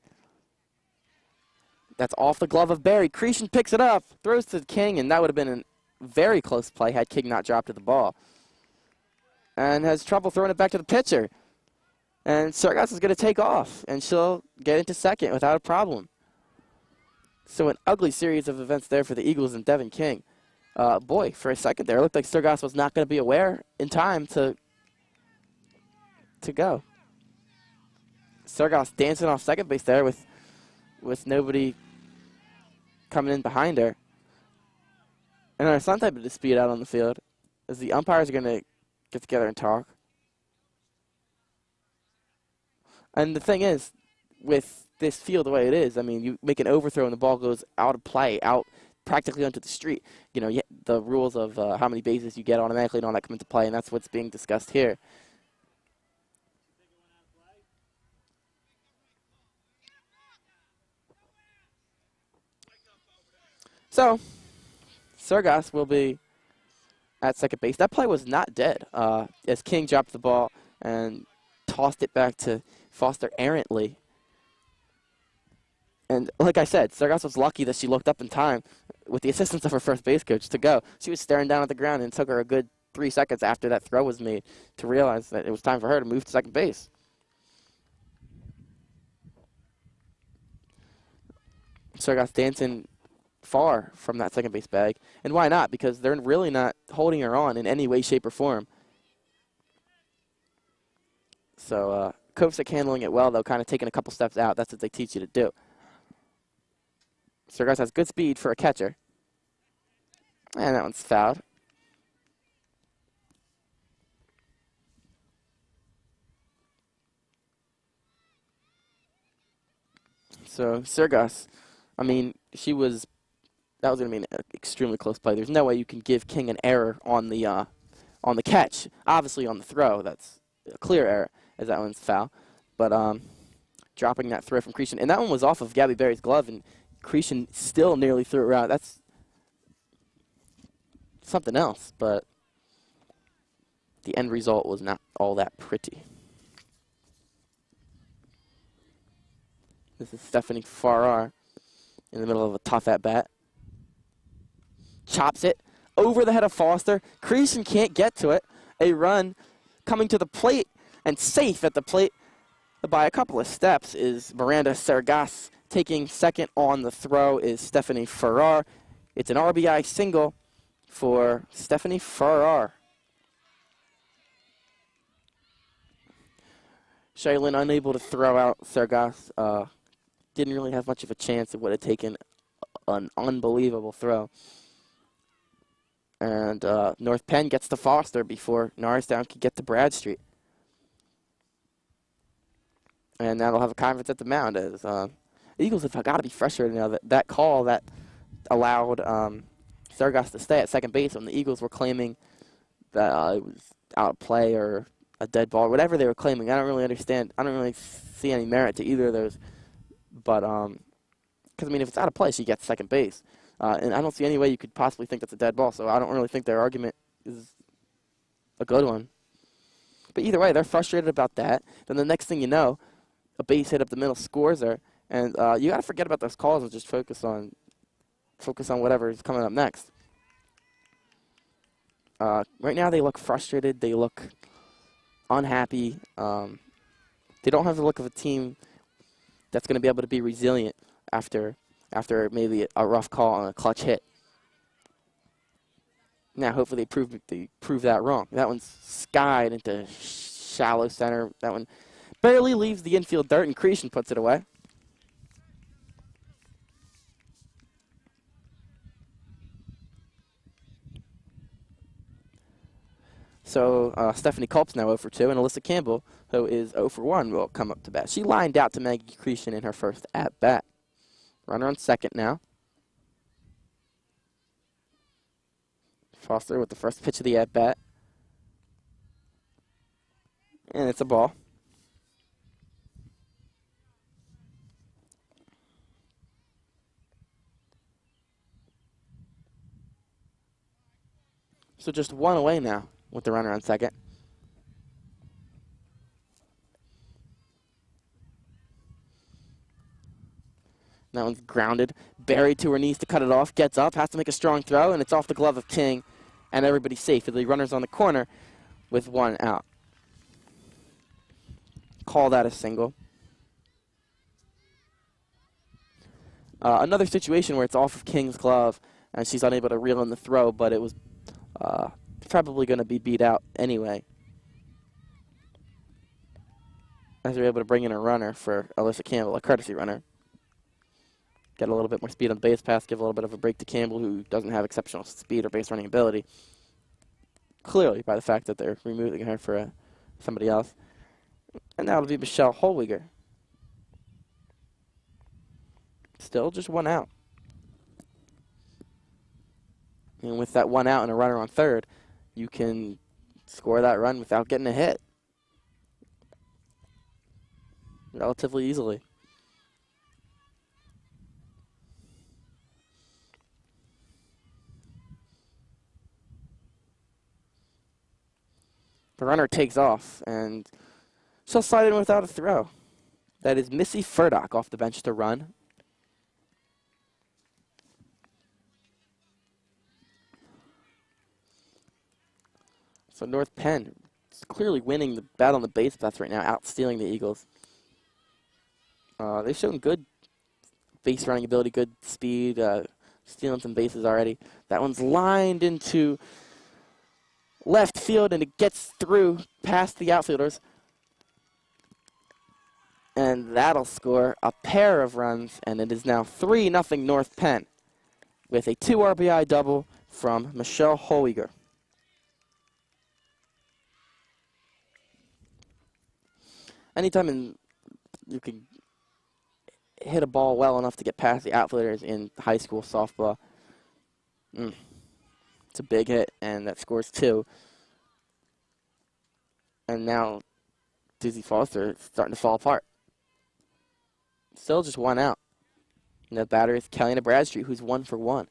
Speaker 1: That's off the glove of Barry. Cretion picks it up, throws to King, and that would have been a very close play had King not dropped to the ball. And has trouble throwing it back to the pitcher. And Sergas is going to take off, and she'll get into second without a problem. So an ugly series of events there for the Eagles and Devin King. Boy, for a second there, it looked like Sergas was not going to be aware in time to go. Sergas dancing off second base there with nobody coming in behind her. And there's some type of dispute out on the field as the umpires are going to get together and talk. And the thing is, with this field the way it is, I mean, you make an overthrow and the ball goes out of play, out practically onto the street. The rules of how many bases you get automatically and all that come into play, and that's what's being discussed here. So, Sergas will be at second base. That play was not dead as King dropped the ball and tossed it back to Foster errantly. And like I said, Sergas was lucky that she looked up in time with the assistance of her first base coach to go. She was staring down at the ground, and it took her a good 3 seconds after that throw was made to realize that it was time for her to move to second base. Sergas dancing far from that second base bag. And why not? Because they're really not holding her on in any way, shape, or form. So Kovsik handling it well, though, kind of taking a couple steps out. That's what they teach you to do. Sergas has good speed for a catcher. And that one's fouled. So Sergas, I mean, that was going to be an extremely close play. There's no way you can give King an error on the catch. Obviously on the throw, that's a clear error, as that one's foul. But dropping that throw from Cretion, and that one was off of Gabby Berry's glove, and Cretion still nearly threw it out. That's something else, but the end result was not all that pretty. This is Stephanie Farrar in the middle of a tough at-bat. Chops it over the head of Foster. Creason can't get to it. A run coming to the plate and safe at the plate by a couple of steps is Miranda Sergas. Taking second on the throw is Stephanie Farrar. It's an RBI single for Stephanie Farrar. Shaylin unable to throw out Sergas. Didn't really have much of a chance. It would have taken an unbelievable throw. And North Penn gets to Foster before Norristown could get to Bradstreet. And that'll have a confidence at the mound. As the Eagles have got to be frustrated now that call that allowed Sergas to stay at second base when the Eagles were claiming that it was out of play or a dead ball, whatever they were claiming. I don't really understand. I don't really see any merit to either of those. But, because, I mean, if it's out of play, she gets second base. And I don't see any way you could possibly think that's a dead ball, so I don't really think their argument is a good one. But either way, they're frustrated about that. Then the next thing you know, a base hit up the middle scores her, and you got to forget about those calls and just focus on whatever is coming up next. Right now, they look frustrated. They look unhappy. They don't have the look of a team that's going to be able to be resilient after maybe a rough call on a clutch hit. Now, hopefully they prove that wrong. That one's skied into shallow center. That one barely leaves the infield dirt, and Creason puts it away. So Stephanie Culp's now 0 for 2, and Alyssa Campbell, who is 0 for 1, will come up to bat. She lined out to Maggie Creason in her first at-bat. Runner on second now. Foster with the first pitch of the at-bat. And it's a ball. So just one away now with the runner on second. That one's grounded. Buried to her knees to cut it off. Gets up, has to make a strong throw, and it's off the glove of King. And everybody's safe. The runner's on the corner with one out. Call that a single. Another situation where it's off of King's glove, and she's unable to reel in the throw, but it was probably going to be beat out anyway. As they're able to bring in a runner for Alyssa Campbell, a courtesy runner. Get a little bit more speed on the base pass, give a little bit of a break to Campbell, who doesn't have exceptional speed or base running ability. Clearly, by the fact that they're removing her for somebody else. And now it'll be Michelle Holwiger. Still just one out. And with that one out and a runner on third, you can score that run without getting a hit relatively easily. The runner takes off, and she'll slide in without a throw. That is Missy Furdock off the bench to run. So North Penn is clearly winning the battle on the base paths right now, outstealing the Eagles. They've shown good base running ability, good speed, stealing some bases already. That one's lined into left field, and it gets through past the outfielders. And that'll score a pair of runs, and it is now 3-0 North Penn with a 2 RBI double from Michelle Holwiger. Anytime you can hit a ball well enough to get past the outfielders in high school softball, it's a big hit, and that scores 2. And now Dizzy Foster is starting to fall apart. Still just one out. And the batter is Kellyanna Bradstreet, who's 1 for 1.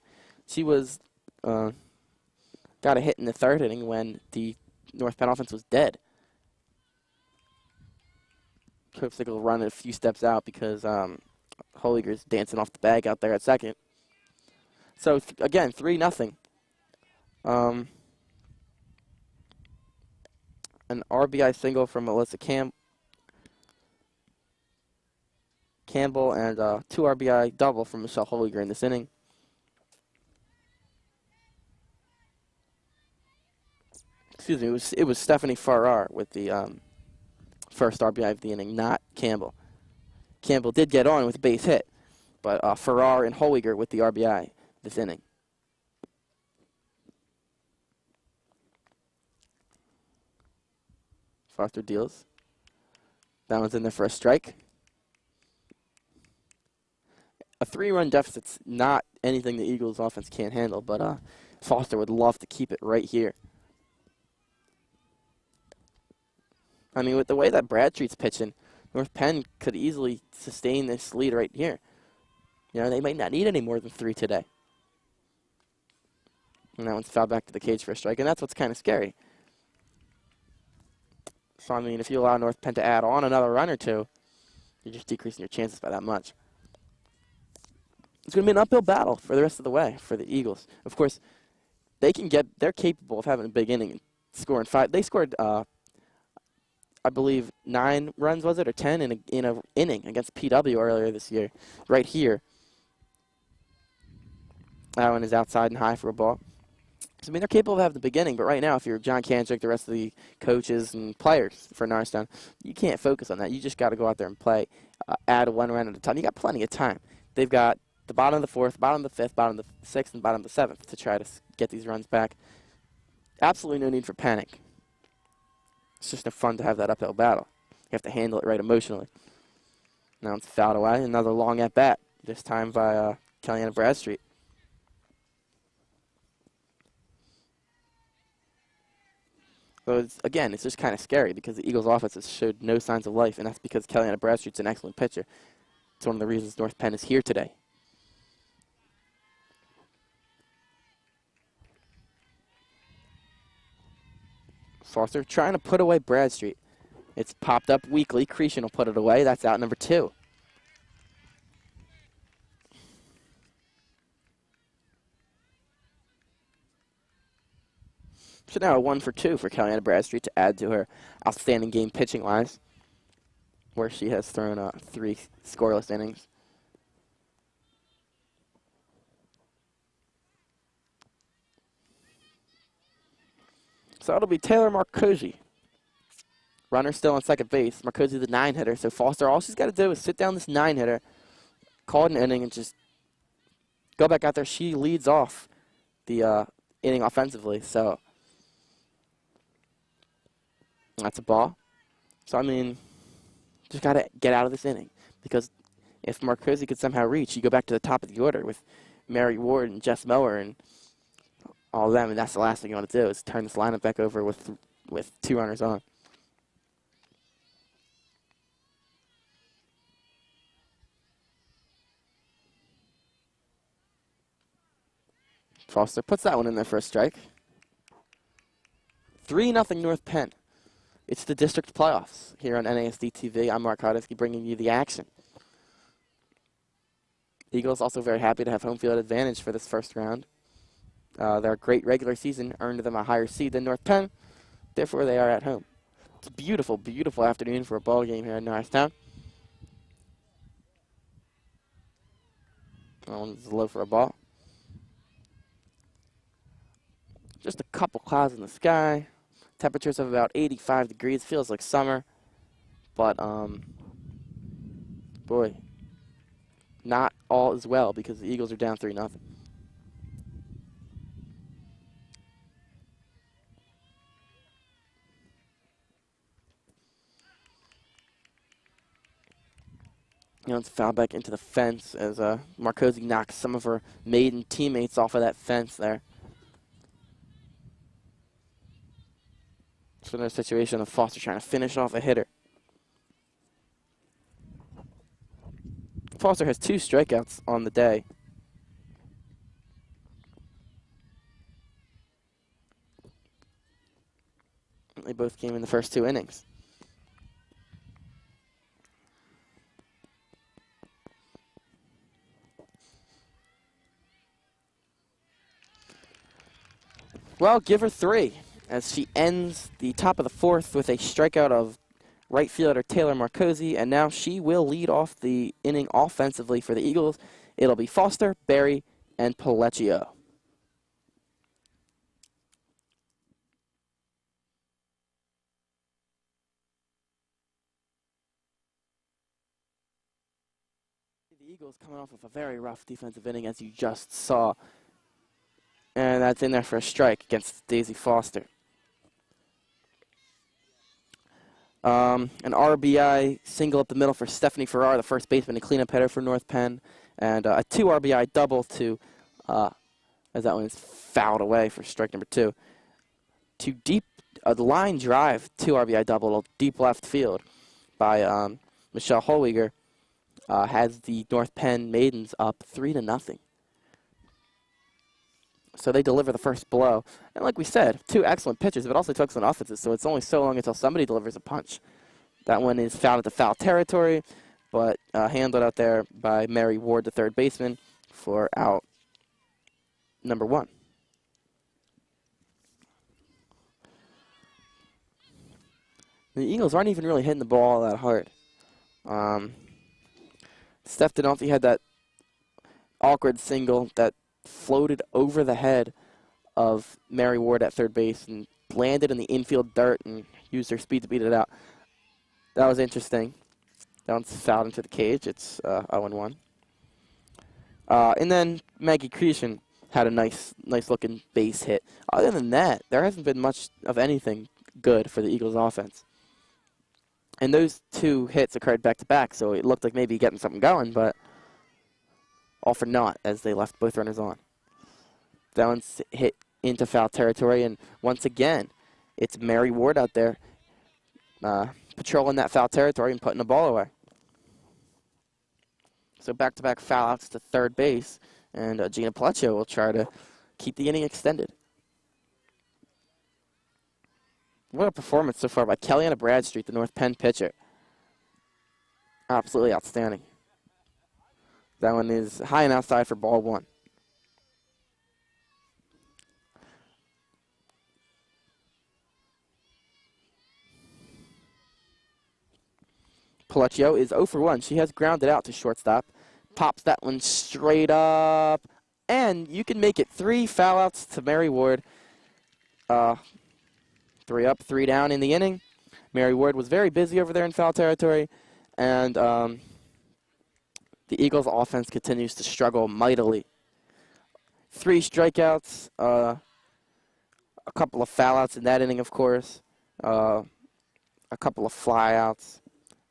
Speaker 1: She was got a hit in the third inning when the North Penn offense was dead. Hopes they'll run a few steps out because Holwiger's dancing off the bag out there at second. So again, 3-0. An RBI single from Melissa Campbell and 2 RBI double from Michelle Holliger in this inning. Excuse me, it was Stephanie Farrar with the first RBI of the inning, not Campbell. Campbell did get on with a base hit, but Farrar and Holliger with the RBI this inning. Foster deals. That one's in there for a strike. A 3-run deficit's not anything the Eagles offense can't handle, but Foster would love to keep it right here. I mean, with the way that Bradstreet's pitching, North Penn could easily sustain this lead right here. You know, they might not need any more than 3 today. And that one's fouled back to the cage for a strike, and that's what's kind of scary. So, I mean, if you allow North Penn to add on another run or two, you're just decreasing your chances by that much. It's going to be an uphill battle for the rest of the way for the Eagles. Of course, they're capable of having a big inning and scoring 5. They scored, I believe, 9 runs, was it, or 10 in a inning against PW earlier this year, right here. That one is outside and high for a ball. So, I mean, they're capable of having the beginning, but right now, if you're John Kanchik, the rest of the coaches and players for Norristown, you can't focus on that. You just got to go out there and play, add 1 run at a time. You got plenty of time. They've got the bottom of the 4th, bottom of the 5th, bottom of the 6th, and bottom of the 7th to try to get these runs back. Absolutely no need for panic. It's just no fun to have that uphill battle. You have to handle it right emotionally. Now it's fouled away. Another long at bat, this time by Kellyanna Bradstreet. So it's just kind of scary because the Eagles' offense has showed no signs of life, and that's because Kellyanna Bradstreet's an excellent pitcher. It's one of the reasons North Penn is here today. Foster trying to put away Bradstreet. It's popped up weakly. Cretion will put it away. That's out number 2. So now a 1 for 2 for Kellyanna Bradstreet to add to her outstanding game pitching-wise, where she has thrown 3 scoreless innings. So it'll be Taylor Marcosi. Runner still on second base. Marcosi the 9-hitter. So Foster, all she's got to do is sit down this 9-hitter, call it an inning, and just go back out there. She leads off the inning offensively. So that's a ball. So, I mean, just got to get out of this inning. Because if Marcosi could somehow reach, you go back to the top of the order with Mary Ward and Jess Mower and all of them, and that's the last thing you want to do is turn this lineup back over with 2 runners on. Foster puts that one in there for a strike. 3-0 North Penn. It's the district playoffs here on NASD TV. I'm Mark Hardesky bringing you the action. Eagles also very happy to have home field advantage for this first round. Their great regular season earned them a higher seed than North Penn. Therefore, they are at home. It's a beautiful, beautiful afternoon for a ball game here in Norristown. That one's low for a ball. Just a couple clouds in the sky. Temperatures of about 85 degrees. Feels like summer. But, boy, not all is well because the Eagles are down 3-0. It's fouled back into the fence as Marcosi knocks some of her maiden teammates off of that fence there. So another situation of Foster trying to finish off a hitter. Foster has 2 strikeouts on the day. They both came in the first 2 innings. Well, give her 3 as she ends the top of the 4th with a strikeout of right fielder Taylor Marcosi, and now she will lead off the inning offensively for the Eagles. It'll be Foster, Berry, and Pellecchio. The Eagles coming off of a very rough defensive inning, as you just saw. And that's in there for a strike against Daisy Foster. An RBI single up the middle for Stephanie Farrar, the first baseman, a cleanup hitter for North Penn. And a 2 RBI double to, as that one is fouled away for strike number 2. To deep, the line drive, 2 RBI double to deep left field by Michelle Holwiger has the North Penn Maidens up 3-0. So they deliver the first blow. And like we said, 2 excellent pitchers, but also 2 excellent offenses, so it's only so long until somebody delivers a punch. That one is fouled at the foul territory, but handled out there by Mary Ward, the third baseman, for out number 1. The Eagles aren't even really hitting the ball that hard. Steph Denalfi had that awkward single that floated over the head of Mary Ward at third base and landed in the infield dirt and used her speed to beat it out. That was interesting. That one's fouled into the cage. It's 0-1. And then Maggie Creation had a nice looking base hit. Other than that, there hasn't been much of anything good for the Eagles offense. And those 2 hits occurred back to back, so it looked like maybe getting something going, but all for naught as they left both runners on. That one's hit into foul territory, and once again, it's Mary Ward out there patrolling that foul territory and putting the ball away. So back-to-back foul outs to third base, and Gina Pellecchio will try to keep the inning extended. What a performance so far by Kellyanna Bradstreet, the North Penn pitcher. Absolutely outstanding. That one is high and outside for ball 1. Pellecchio is 0 for 1. She has grounded out to shortstop. Pops that one straight up. And you can make it 3 foul outs to Mary Ward. 3 up, 3 down in the inning. Mary Ward was very busy over there in foul territory. And the Eagles' offense continues to struggle mightily. 3 strikeouts, a couple of foul outs in that inning, of course. A couple of flyouts.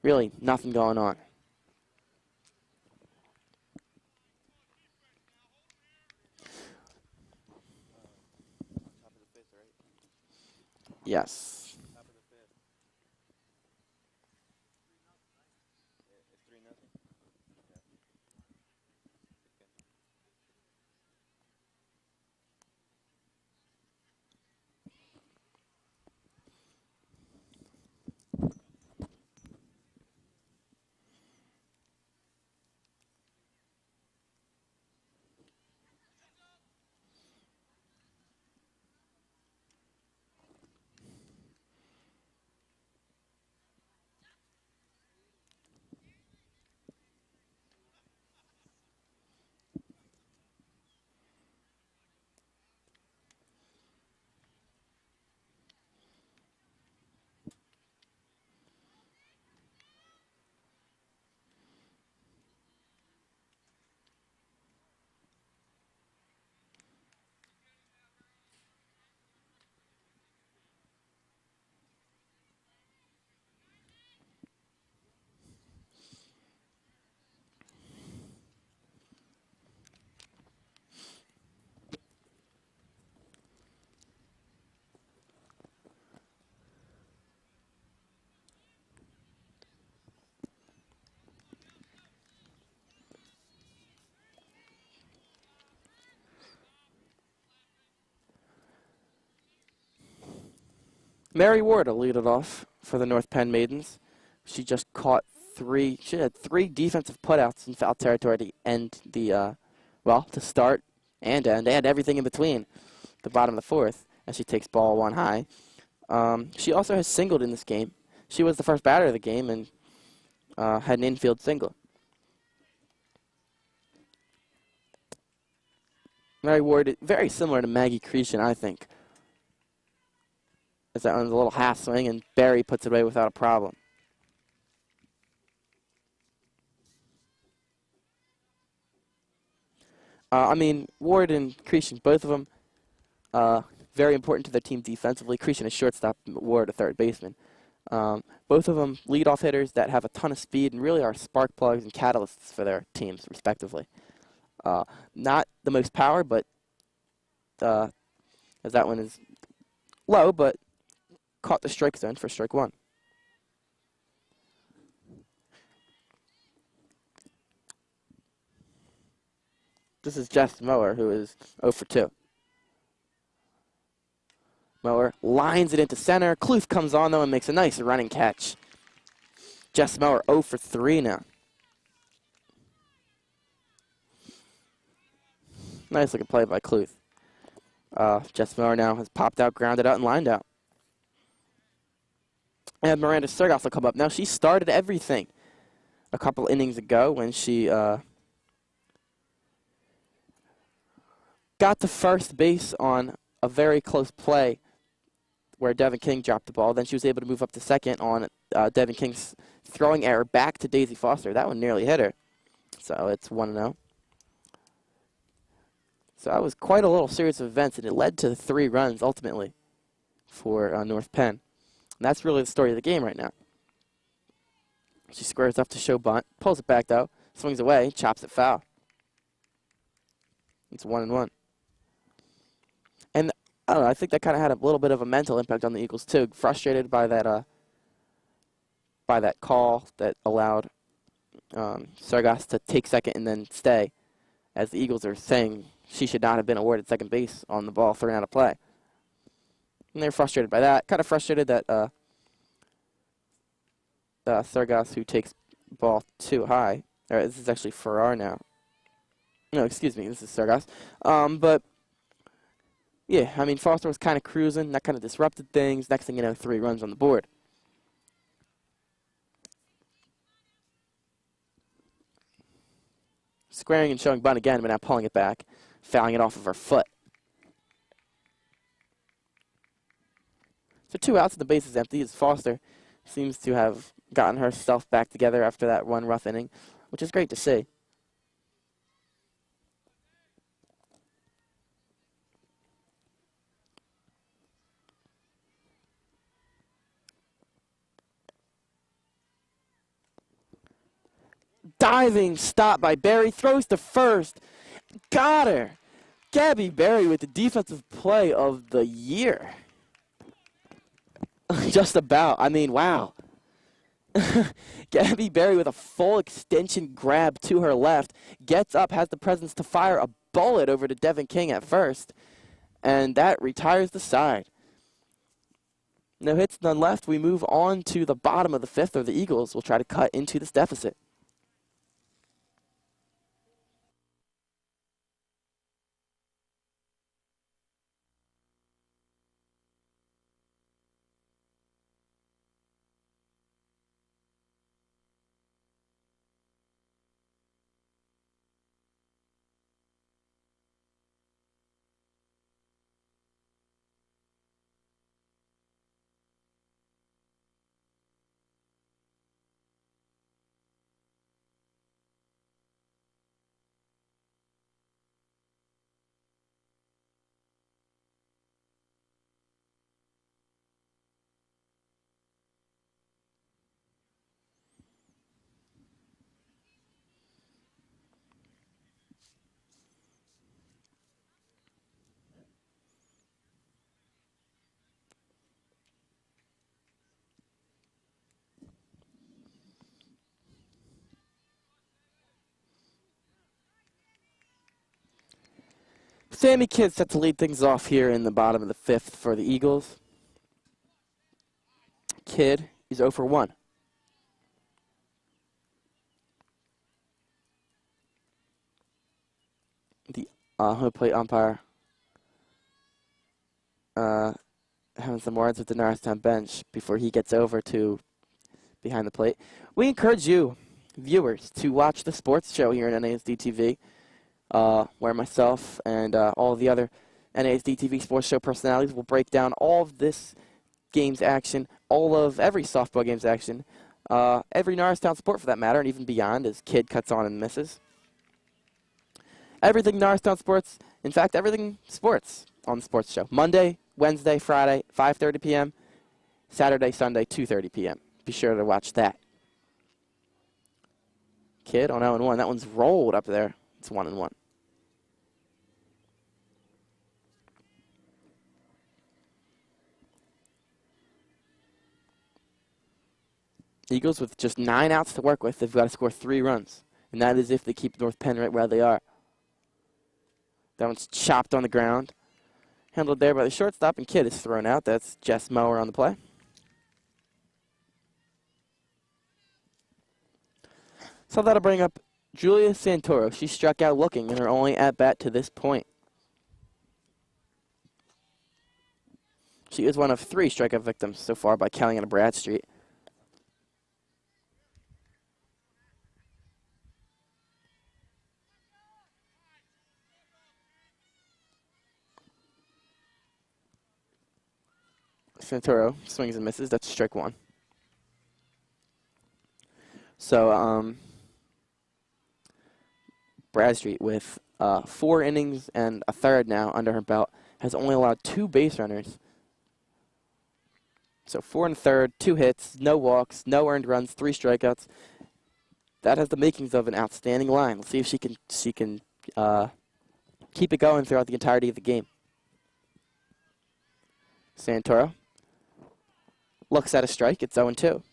Speaker 1: Really, nothing going on. Yes. Mary Ward will lead it off for the North Penn Maidens. She just caught 3. She had 3 defensive putouts in foul territory to end the, to start and end. They had everything in between the bottom of the 4th. as she takes ball one high. She also has singled in this game. She was the first batter of the game and had an infield single. Mary Ward, very similar to Maggie Cretion, I think. As that one's a little half swing, and Barry puts it away without a problem. Ward and Cretion, both of them, very important to their team defensively. Cretion is shortstop, Ward a third baseman. Both of them leadoff hitters that have a ton of speed and really are spark plugs and catalysts for their teams, respectively. Not the most power, but as that one is low, but caught the strike zone for strike one. This is Jess Mower, who is 0 for 2. Mower lines it into center. Kluth comes on, though, and makes a nice running catch. Jess Mower 0 for 3 now. Nice looking play by Kluth. Jess Mower now has popped out, grounded out, and lined out. And Miranda Sergas will come up. Now, she started everything a couple innings ago when she got to first base on a very close play where Devin King dropped the ball. Then she was able to move up to second on Devin King's throwing error back to Daisy Foster. That one nearly hit her. So it's 1-0. So that was quite a little series of events, and it led to 3 runs ultimately for North Penn. And that's really the story of the game right now. She squares up to show bunt, pulls it back though, swings away, chops it foul. It's 1-1. And I don't know, I think that kind of had a little bit of a mental impact on the Eagles too. Frustrated by that call that allowed Sergas to take second and then stay, as the Eagles are saying she should not have been awarded second base on the ball thrown out of play. And they're frustrated by that. Kind of frustrated that Sergas, who takes ball too high. All right, this is actually Farrar now. No, excuse me, this is Sergas. But yeah, Foster was kind of cruising. That kind of disrupted things. Next thing you know, 3 runs on the board. Squaring and showing bunt again, but now pulling it back, fouling it off of her foot. So 2 outs and the base is empty as Foster seems to have gotten herself back together after that one rough inning, which is great to see. Diving stop by Barry, throws to first. Got her. Gabby Barry with the defensive play of the year. Just about. Wow. Gabby Barry with a full extension grab to her left. Gets up, has the presence to fire a bullet over to Devin King at first. And that retires the side. No hits, none left. We move on to the bottom of the 5th, or the Eagles will try to cut into this deficit. Sammy Kidd set to lead things off here in the bottom of the 5th for the Eagles. Kidd is 0 for 1. The home plate umpire having some words with the Norristown bench before he gets over to behind the plate. We encourage you, viewers, to watch the sports show here on NASD TV, where myself and all of the other NASD TV sports show personalities will break down all of this game's action, all of every softball game's action, every Norristown sport for that matter, and even beyond as Kid cuts on and misses. Everything Norristown sports, in fact, everything sports on the sports show. Monday, Wednesday, Friday, 5:30 p.m., Saturday, Sunday, 2:30 p.m. Be sure to watch that. Kid on 0-1. That one's rolled up there. It's 1-1. Eagles with just 9 outs to work with. They've got to score 3 runs. And that is if they keep North Penn right where they are. That one's chopped on the ground. Handled there by the shortstop, and Kid is thrown out. That's Jess Mower on the play. So that'll bring up Julia Santoro. She struck out looking in her only at-bat to this point. She is one of 3 strikeout victims so far by Kellyanna Bradstreet. Santoro swings and misses. That's strike 1. So, Bradstreet with 4 innings and a third now under her belt has only allowed 2 base runners. So 4 1/3, 2 hits, no walks, no earned runs, 3 strikeouts. That has the makings of an outstanding line. Let's see if she can keep it going throughout the entirety of the game. Santoro looks at a strike. It's 0-2.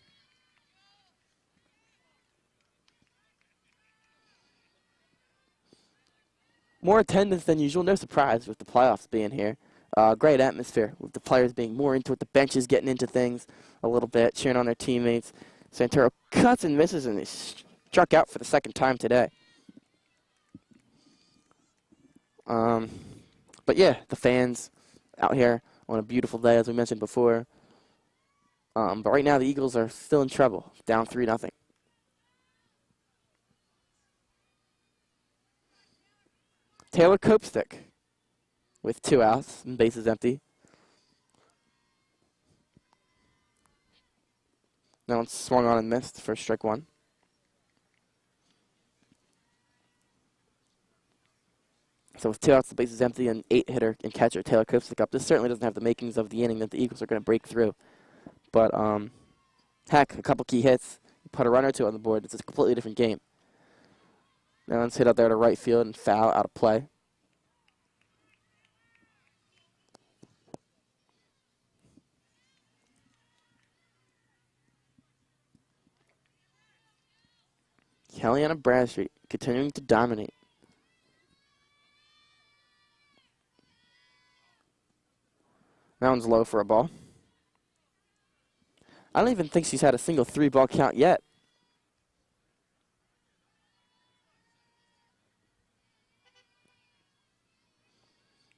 Speaker 1: More attendance than usual. No surprise with the playoffs being here. Great atmosphere with the players being more into it. The benches getting into things a little bit, cheering on their teammates. Santoro cuts and misses, and he struck out for the 2nd time today. But yeah, the fans out here on a beautiful day, as we mentioned before. But right now, the Eagles are still in trouble, down 3-0. Taylor Copestick with 2 outs and bases empty. That one swung on and missed for strike 1. So with 2 outs, the bases empty, and 8-hitter and catcher Taylor Copestick up. This certainly doesn't have the makings of the inning that the Eagles are going to break through. But, heck, a couple key hits, put a run or 2 on the board. It's a completely different game. That one's hit out there to right field and foul, out of play. Kellyanna Bradstreet continuing to dominate. That one's low for a ball. I don't even think she's had a single 3-ball count yet.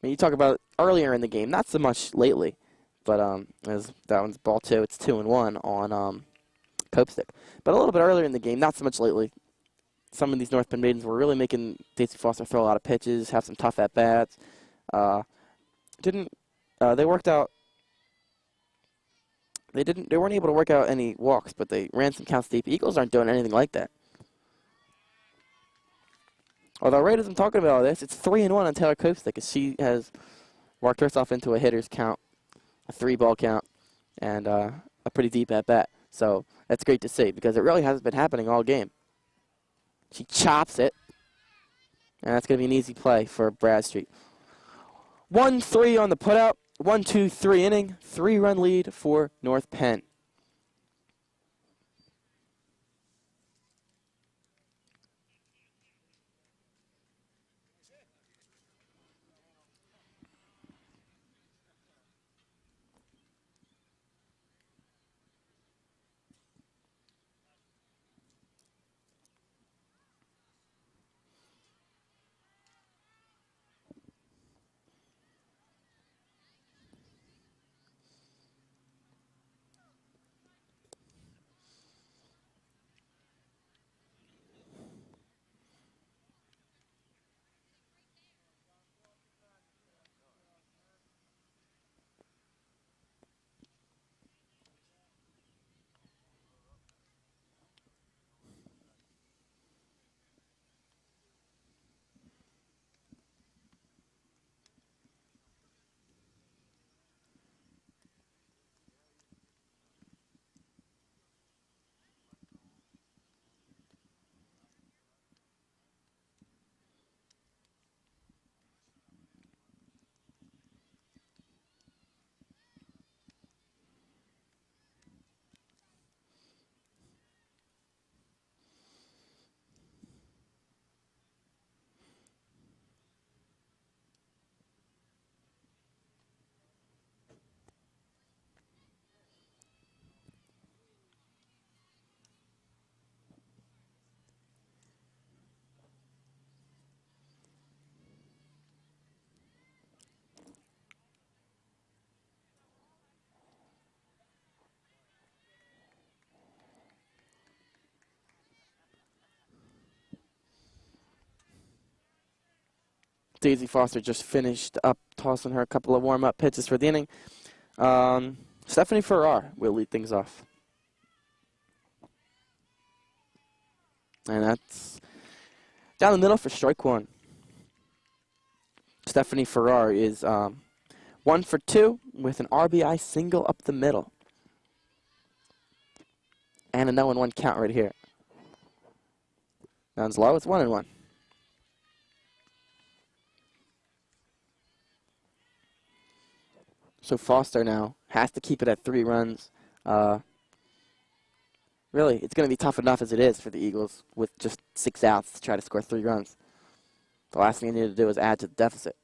Speaker 1: I mean, you talk about earlier in the game, not so much lately, but as that one's ball 2, it's 2-1 on Copestick. But a little bit earlier in the game, not so much lately. Some of these North Penn maidens were really making Daisy Foster throw a lot of pitches, have some tough at-bats. They worked out. They weren't able to work out any walks, but they ran some counts deep. Eagles aren't doing anything like that. Although right as I'm talking about all this, it's 3-1 on Taylor Copestick as she has worked herself into a hitter's count, a 3-ball count, and a pretty deep at-bat. So that's great to see because it really hasn't been happening all game. She chops it, and that's going to be an easy play for Bradstreet. 1-3 on the putout. 1-2-3 inning. 3-run lead for North Penn. Daisy Foster just finished up tossing her a couple of warm-up pitches for the inning. Stephanie Farrar will lead things off. And that's down the middle for strike one. Stephanie Farrar is 1 for 2 with an RBI single up the middle. And a 0-1 count right here. Sounds low. It's 1-1. So Foster now has to keep it at 3 runs. Really, it's going to be tough enough as it is for the Eagles with just 6 outs to try to score 3 runs. The last thing they need to do is add to the deficit.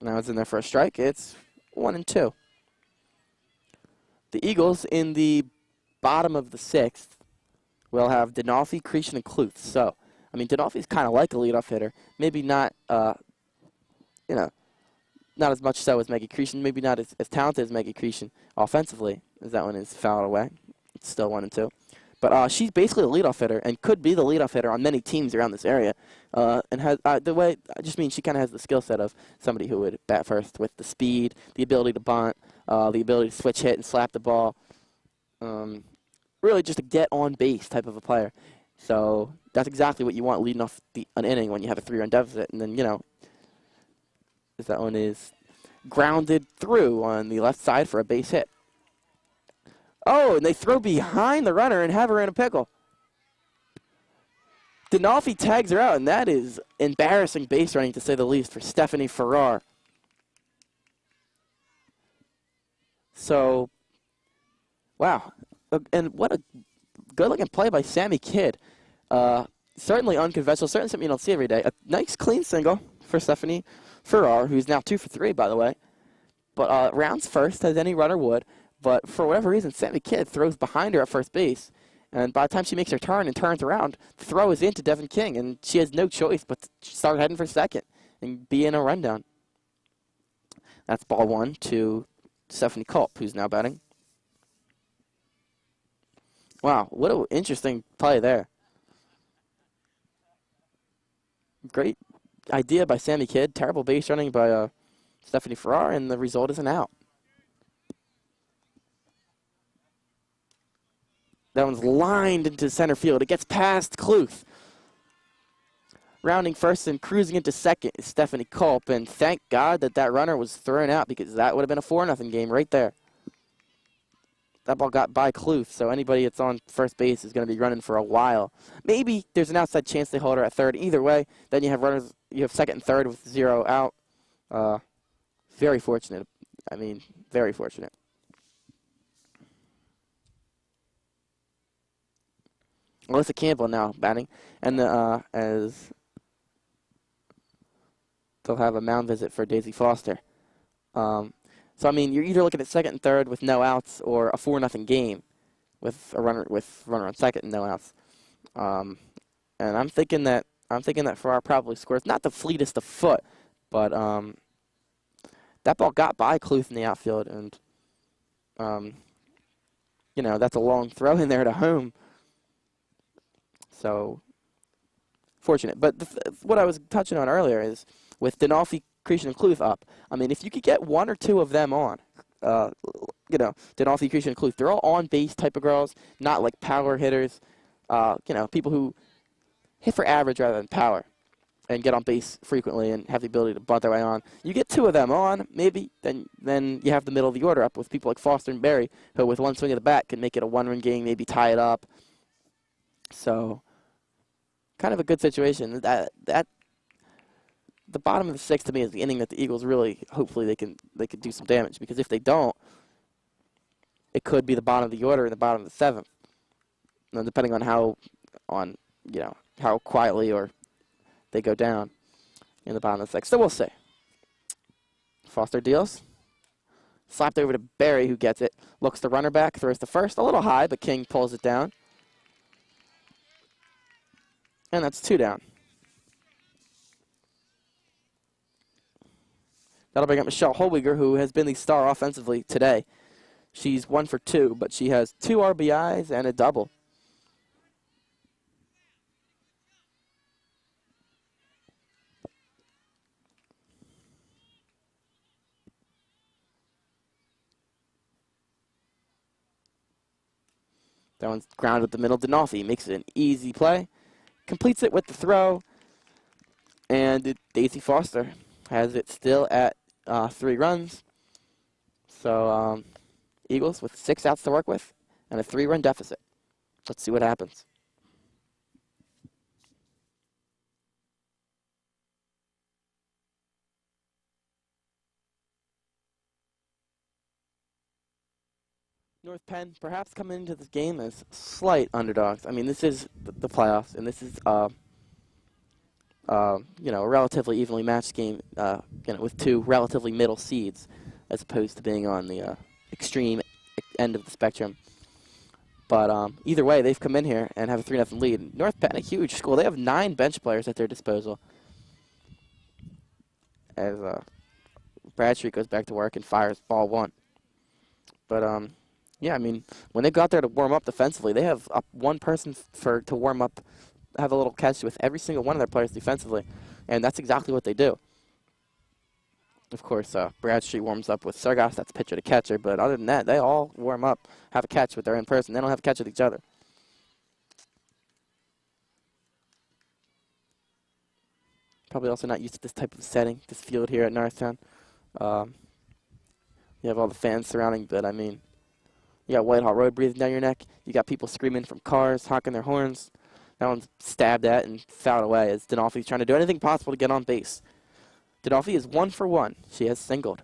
Speaker 1: Now it's in there for a strike. It's 1-2. The Eagles in the bottom of the 6th will have Dinolfi, Cretion, and Kluth. So, I mean, Dinolfi's kind of like a leadoff hitter. Maybe not, not as much so as Maggie Cretion. Maybe not as talented as Maggie Cretion offensively, as that one is fouled away. It's still 1-2. But she's basically a leadoff hitter and could be the leadoff hitter on many teams around this area. And has the way I just mean she kind of has the skill set of somebody who would bat first with the speed, the ability to bunt, the ability to switch hit and slap the ball. Really just a get on base type of a player. So that's exactly what you want leading off an inning when you have a 3-run deficit. And then, as that one is grounded through on the left side for a base hit. Oh, and they throw behind the runner and have her in a pickle. Dinolfi tags her out, and that is embarrassing base running, to say the least, for Stephanie Farrar. So, wow. And what a good-looking play by Sammy Kidd. Certainly unconventional, certainly something you don't see every day. A nice, clean single for Stephanie Farrar, who's now 2 for 3, by the way. But rounds first, as any runner would. But for whatever reason, Sammy Kidd throws behind her at first base. And by the time she makes her turn and turns around, the throw is into Devin King. And she has no choice but to start heading for second and be in a rundown. That's ball 1 to Stephanie Culp, who's now batting. Wow, what an interesting play there. Great idea by Sammy Kidd. Terrible base running by Stephanie Farrar, and the result is an out. That one's lined into center field. It gets past Kluth. Rounding first and cruising into second is Stephanie Culp, and thank God that runner was thrown out, because that would have been a 4-0 game right there. That ball got by Kluth, so anybody that's on first base is going to be running for a while. Maybe there's an outside chance they hold her at third. Either way, then you have runners. You have second and third with 0 out. Very fortunate. I mean, very fortunate. Melissa Campbell now batting, and as they'll have a mound visit for Daisy Foster. So I mean, you're either looking at second and third with no outs, or a 4-0 game with a runner on second and no outs. And I'm thinking that Farrar probably scores, not the fleetest of foot, but that ball got by Kluth in the outfield, and that's a long throw in there to home. So fortunate. But what I was touching on earlier is with Dinolfi, Cretion, and Kluth up. I mean, if you could get 1 or 2 of them on, Dinolfi, Cretion, and Kluth, they're all on-base type of girls, not like power hitters, people who hit for average rather than power and get on base frequently and have the ability to bunt their way on. You get 2 of them on, maybe, then you have the middle of the order up with people like Foster and Berry, who with one swing of the bat can make it a 1-run game, maybe tie it up. So, kind of a good situation. That the bottom of the 6th to me is the inning that the Eagles really, hopefully they can do some damage, because if they don't, it could be the bottom of the order and the bottom of the 7th. Now, depending on how quietly or they go down in the bottom of the 6th. So we'll see. Foster deals. Slapped over to Berry, who gets it. Looks the runner back, throws to first. A little high, but King pulls it down. And that's 2 down. That'll bring up Michelle Holwiger, who has been the star offensively today. She's 1 for 2, but she has 2 RBIs and a double. That one's grounded up the middle. Denolfi makes it an easy play. Completes it with the throw. And Daisy Foster has it still at 3 runs. So Eagles with 6 outs to work with and a 3-run deficit. Let's see what happens. North Penn perhaps coming into this game as slight underdogs. I mean, this is the playoffs, and this is a relatively evenly matched game, with 2 relatively middle seeds, as opposed to being on the extreme end of the spectrum. But either way, they've come in here and have a 3-0 lead. North Penn, a huge school. They have 9 bench players at their disposal. As Bradstreet goes back to work and fires ball 1. But yeah, I mean, when they go out there to warm up defensively, they have one person to warm up, have a little catch with every single one of their players defensively, and that's exactly what they do. Of course, Bradstreet warms up with Sargas, that's pitcher to catcher, but other than that, they all warm up, have a catch with their own person. They don't have a catch with each other. Probably also not used to this type of setting, this field here at Norristown. You have all the fans surrounding, but I mean, you got Whitehall Road breathing down your neck. You got people screaming from cars, honking their horns. That one's stabbed at and fouled away as Denolfi's trying to do anything possible to get on base. Denolfi is 1 for 1. She has singled.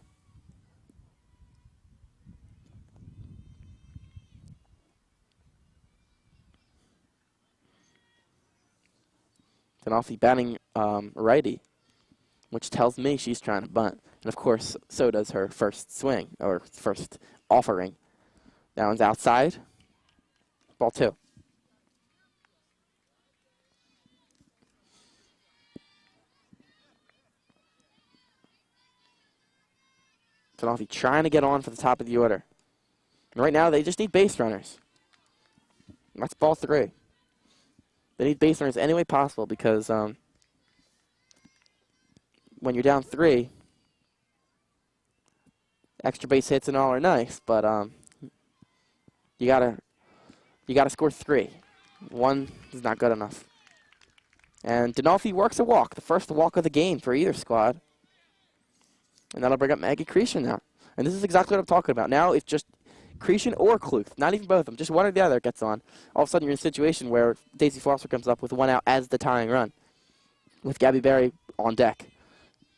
Speaker 1: Denolfi batting righty, which tells me she's trying to bunt. And of course, so does her first swing, or first offering. That one's outside. Ball 2. Denolfi trying to get on for the top of the order. And right now, they just need base runners. That's ball 3. They need base runners any way possible because when you're down 3, extra base hits and all are nice, but you gotta score 3. 1 is not good enough. And Denolfi works a walk, the first walk of the game for either squad. And that'll bring up Maggie Cretion now. And this is exactly what I'm talking about. Now it's just Cretion or Kluth, not even both of them, just one or the other gets on. All of a sudden you're in a situation where Daisy Foster comes up with 1 out as the tying run, with Gabby Berry on deck.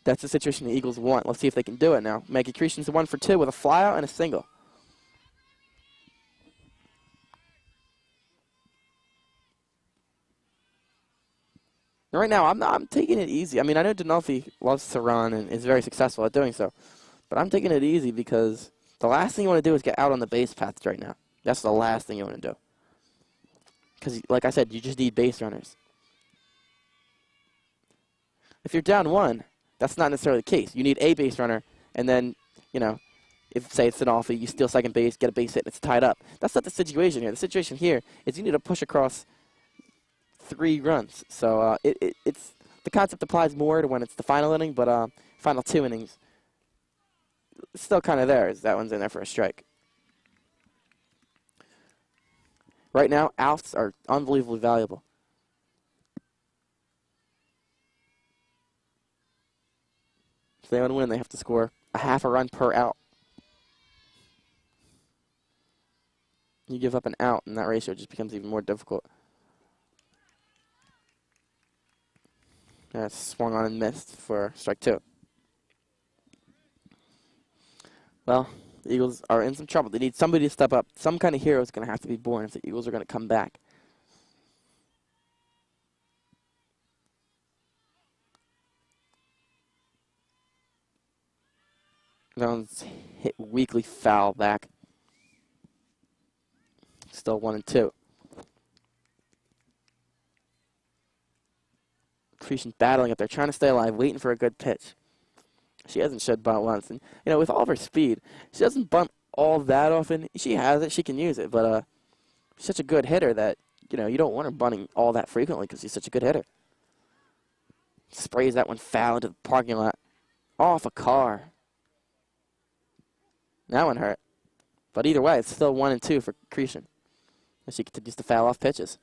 Speaker 1: That's the situation the Eagles want. Let's see if they can do it now. Maggie Cretion's 1 for 2 with a flyout and a single. And right now, I'm taking it easy. I mean, I know Denolfi loves to run and is very successful at doing so, but I'm taking it easy because the last thing you want to do is get out on the base paths right now. That's the last thing you want to do. Because, like I said, you just need base runners. If you're down 1, that's not necessarily the case. You need a base runner, and then, if, say, it's Denolfi, you steal second base, get a base hit, and it's tied up. That's not the situation here. The situation here is you need to push across 3 runs. So it's the concept applies more to when it's the final inning, but final 2 innings, it's still kind of there as that one's in there for a strike. Right now, outs are unbelievably valuable. If they want to win, they have to score a half a run per out. You give up an out, and that ratio just becomes even more difficult. That's swung on and missed for strike 2. Well, the Eagles are in some trouble. They need somebody to step up. Some kind of hero is going to have to be born if the Eagles are going to come back. That one's hit weakly foul back. Still 1-2. Cretion battling up there, trying to stay alive, waiting for a good pitch. She hasn't shed bunt once. And, with all of her speed, she doesn't bunt all that often. She has it, she can use it, but she's such a good hitter that, you don't want her bunting all that frequently because she's such a good hitter. Sprays that one foul into the parking lot. Off a car. That one hurt. But either way, it's still 1-2 for Cretion. as she continues to foul off pitches.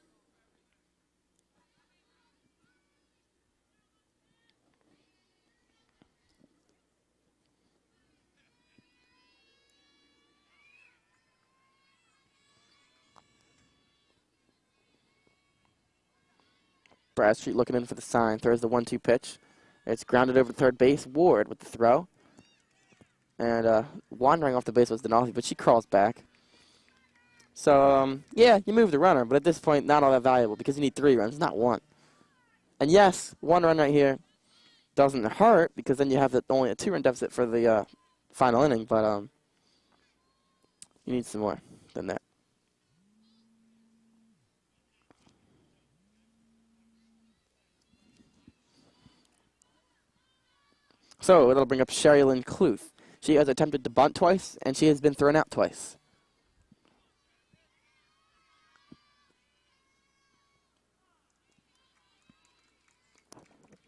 Speaker 1: Bradstreet looking in for the sign, throws the 1-2 pitch. It's grounded over to third base. Ward with the throw. And wandering off the base was Denolfi, but she crawls back. So, yeah, you move the runner, but at this point, not all that valuable because you need 3 runs, not 1. And yes, 1 run right here doesn't hurt because then you have only a 2-run deficit for the final inning, but you need some more than that. So it'll bring up Sherilyn Cluth. She has attempted to bunt twice, and she has been thrown out twice.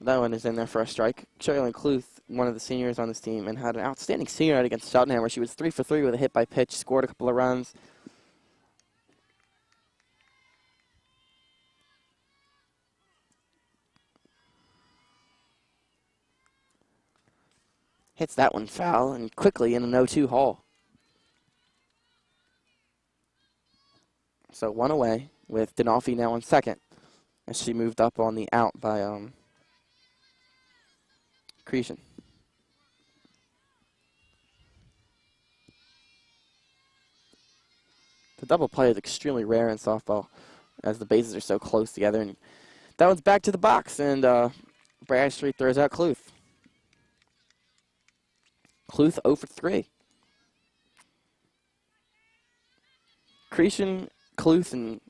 Speaker 1: That one is in there for a strike. Sherilyn Cluth, one of the seniors on this team, and had an outstanding senior night against Cheltenham where she was 3 for 3 with a hit by pitch, scored a couple of runs. Hits that one foul and quickly in an 0-2 hole. So 1 away with Denolfi now on second as she moved up on the out by Cretion. The double play is extremely rare in softball as the bases are so close together. And that one's back to the box, and Bradstreet throws out Cluth. Cluth 0 for 3. Cretion, Cluth, and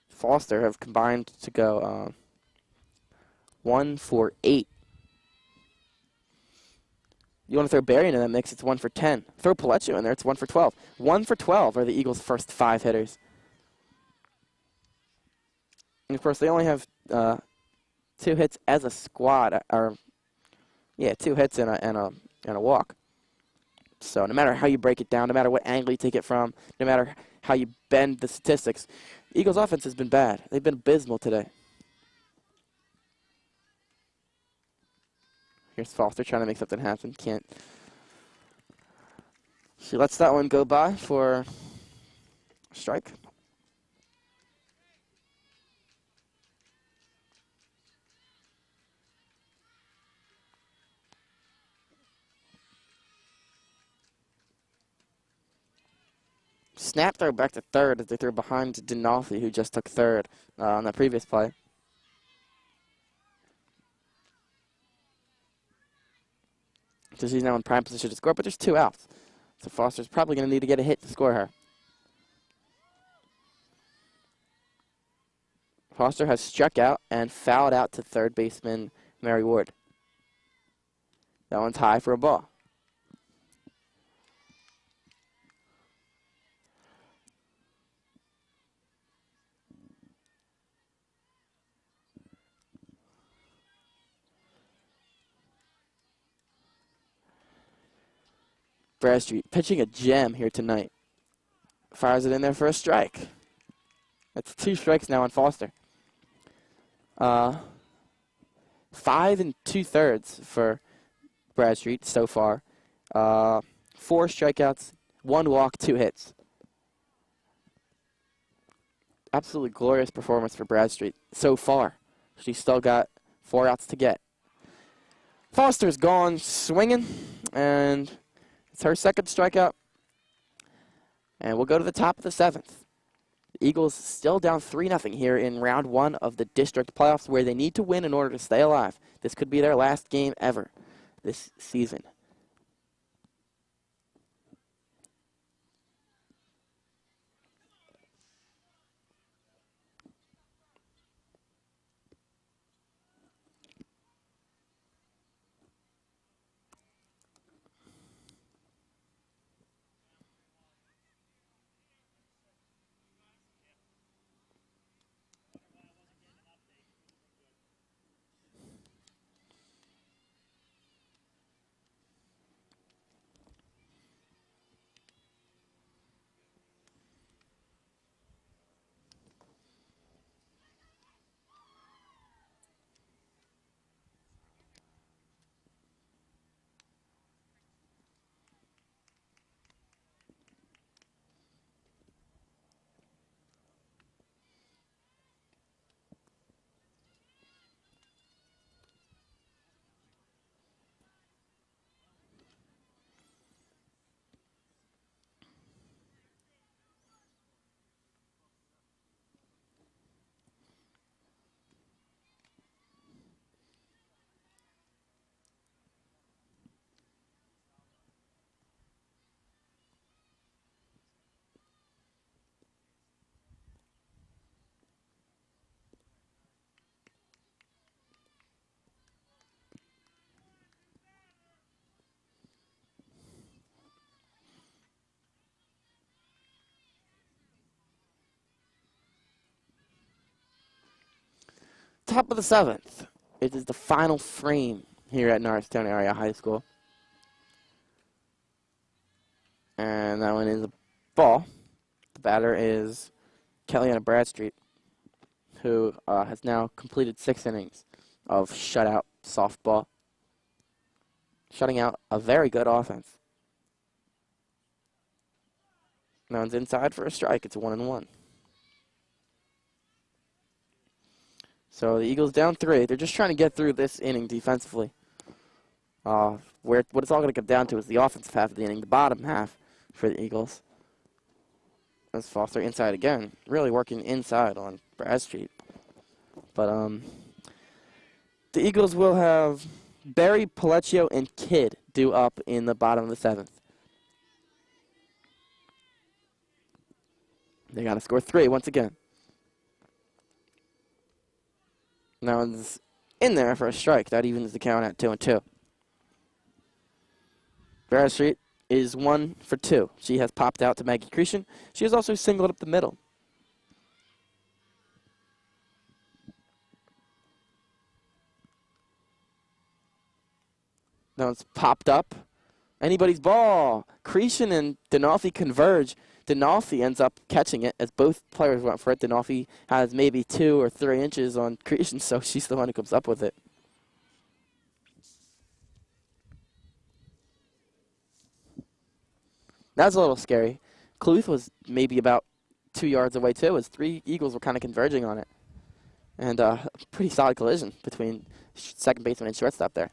Speaker 1: Foster have combined to go 1 for 8. You want to throw Barry into that mix, it's 1 for 10. Throw Palecho in there, it's 1 for 12. 1 for 12 are the Eagles' first 5 hitters. And of course, they only have 2 hits as a squad, 2 hits and a walk. So no matter how you break it down, no matter what angle you take it from, no matter how you bend the statistics, the Eagles' offense has been bad. They've been abysmal today. Here's Foster trying to make something happen. Can't. She lets that one go by for a strike. Snap throw back to third as they threw behind Denolfi, who just took third on that previous play. So she's now in prime position to score, but there's 2 outs. So Foster's probably going to need to get a hit to score her. Foster has struck out and fouled out to third baseman Mary Ward. That one's high for a ball. Bradstreet pitching a gem here tonight. Fires it in there for a strike. That's 2 strikes now on Foster. 5 2/3 for Bradstreet so far. 4 strikeouts, 1 walk, 2 hits. Absolutely glorious performance for Bradstreet so far. She's still got 4 outs to get. Foster's gone swinging, and it's her second strikeout. And we'll go to the top of the 7th. The Eagles still down 3-0 here in round 1 of the district playoffs, where they need to win in order to stay alive. This could be their last game ever this season. Top of the 7th. It is the final frame here at Norristown Area High School. And that one is a ball. The batter is Kellyanna Bradstreet, who has now completed 6 innings of shutout softball, shutting out a very good offense. That one's inside for a strike. It's 1-1. So the Eagles down 3. They're just trying to get through this inning defensively. What it's all going to come down to is the offensive half of the inning, the bottom half for the Eagles. As Foster inside again, really working inside on Bradstreet. But the Eagles will have Barry, Palecchio, and Kidd due up in the bottom of the 7th. They got to score 3 once again. That one's in there for a strike. That evens the count at 2-2. Bradstreet is 1 for 2. She has popped out to Maggie Cretion. She has also singled up the middle. Now it's popped up. Anybody's ball. Cretion and Dinolfi converge. Dinolfi ends up catching it as both players went for it. Dinolfi has maybe 2 or 3 inches on Cretion, so she's the one who comes up with it. That's a little scary. Cluth was maybe about 2 yards away, too, as 3 Eagles were kind of converging on it. And a pretty solid collision between second baseman and shortstop there.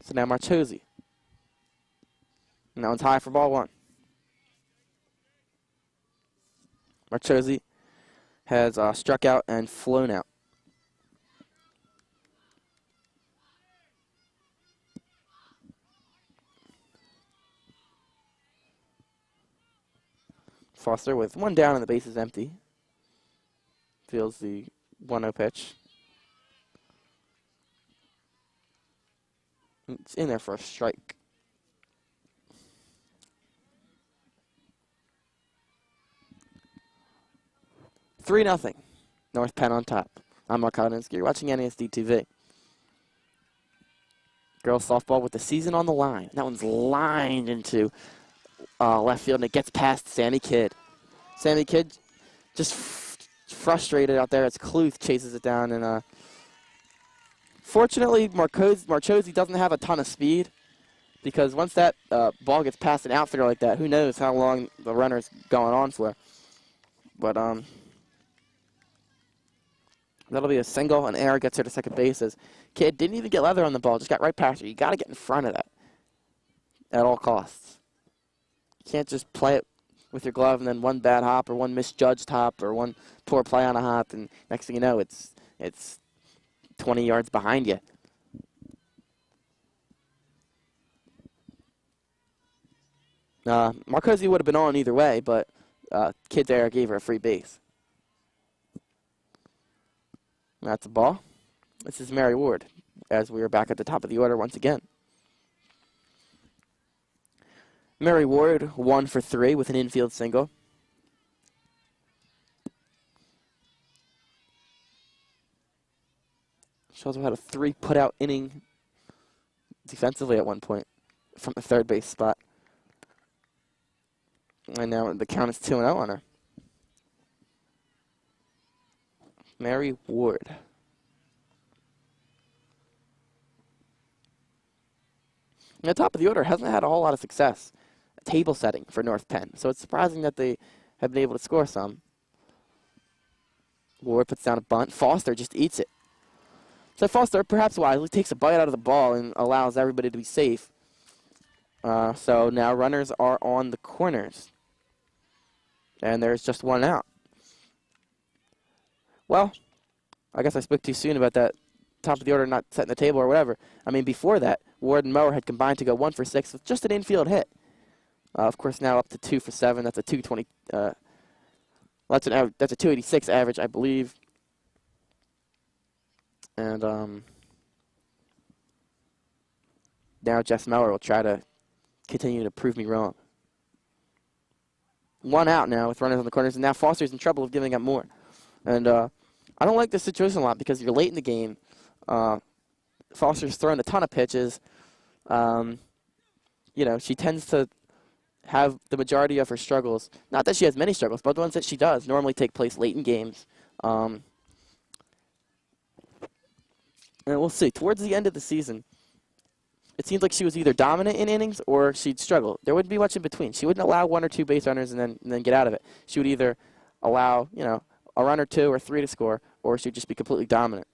Speaker 1: So now Marchose. And that one's high for ball 1. Marchose has struck out and flown out. Foster with 1 down and the base is empty. Feels the 1-0 pitch. It's in there for a strike. Three 0. North Penn on top. I'm Mark Hodinsky. You're watching NASD TV. Girls softball with the season on the line. That one's lined into left field, and it gets past Sammy Kidd. Sammy Kidd just frustrated out there as Cluth chases it down. And fortunately, Marchose doesn't have a ton of speed, because once that ball gets past an outfielder like that, who knows how long the runner's going on for. But that'll be a single, and error gets her to second base. As Kidd didn't even get leather on the ball, just got right past her. You got to get in front of that at all costs. You can't just play it with your glove and then one bad hop or one misjudged hop or one poor play on a hop, and next thing you know, it's 20 yards behind you. Marcosi would have been on either way, but Kidd's error gave her a free base. That's a ball. This is Mary Ward, as we are back at the top of the order once again. Mary Ward, 1 for 3 with an infield single. She also had a 3 put-out inning defensively at one point from the third base spot. And now the count is 2-0 on her. Mary Ward. And the top of the order hasn't had a whole lot of success table setting for North Penn, so it's surprising that they have been able to score some. Ward puts down a bunt. Foster just eats it. So Foster, perhaps wisely, takes a bite out of the ball and allows everybody to be safe. So now runners are on the corners. And there's just 1 out. Well, I guess I spoke too soon about that top of the order not setting the table or whatever. I mean, before that, Ward and Mower had combined to go 1 for 6 with just an infield hit. Of course, now up to 2 for 7. That's a 220. That's a 286 average, I believe. And now Jess Mower will try to continue to prove me wrong. one out now with runners on the corners, and now Foster's in trouble of giving up more. And I don't like this situation a lot because you're late in the game. Foster's throwing a ton of pitches. She tends to have the majority of her struggles. Not that she has many struggles, but the ones that she does normally take place late in games. And we'll see. Towards the end of the season, it seems like she was either dominant in innings or she'd struggle. There wouldn't be much in between. She wouldn't allow 1 or 2 base runners and then get out of it. She would either allow, a run or 2 or 3 to score, or she'd just be completely dominant.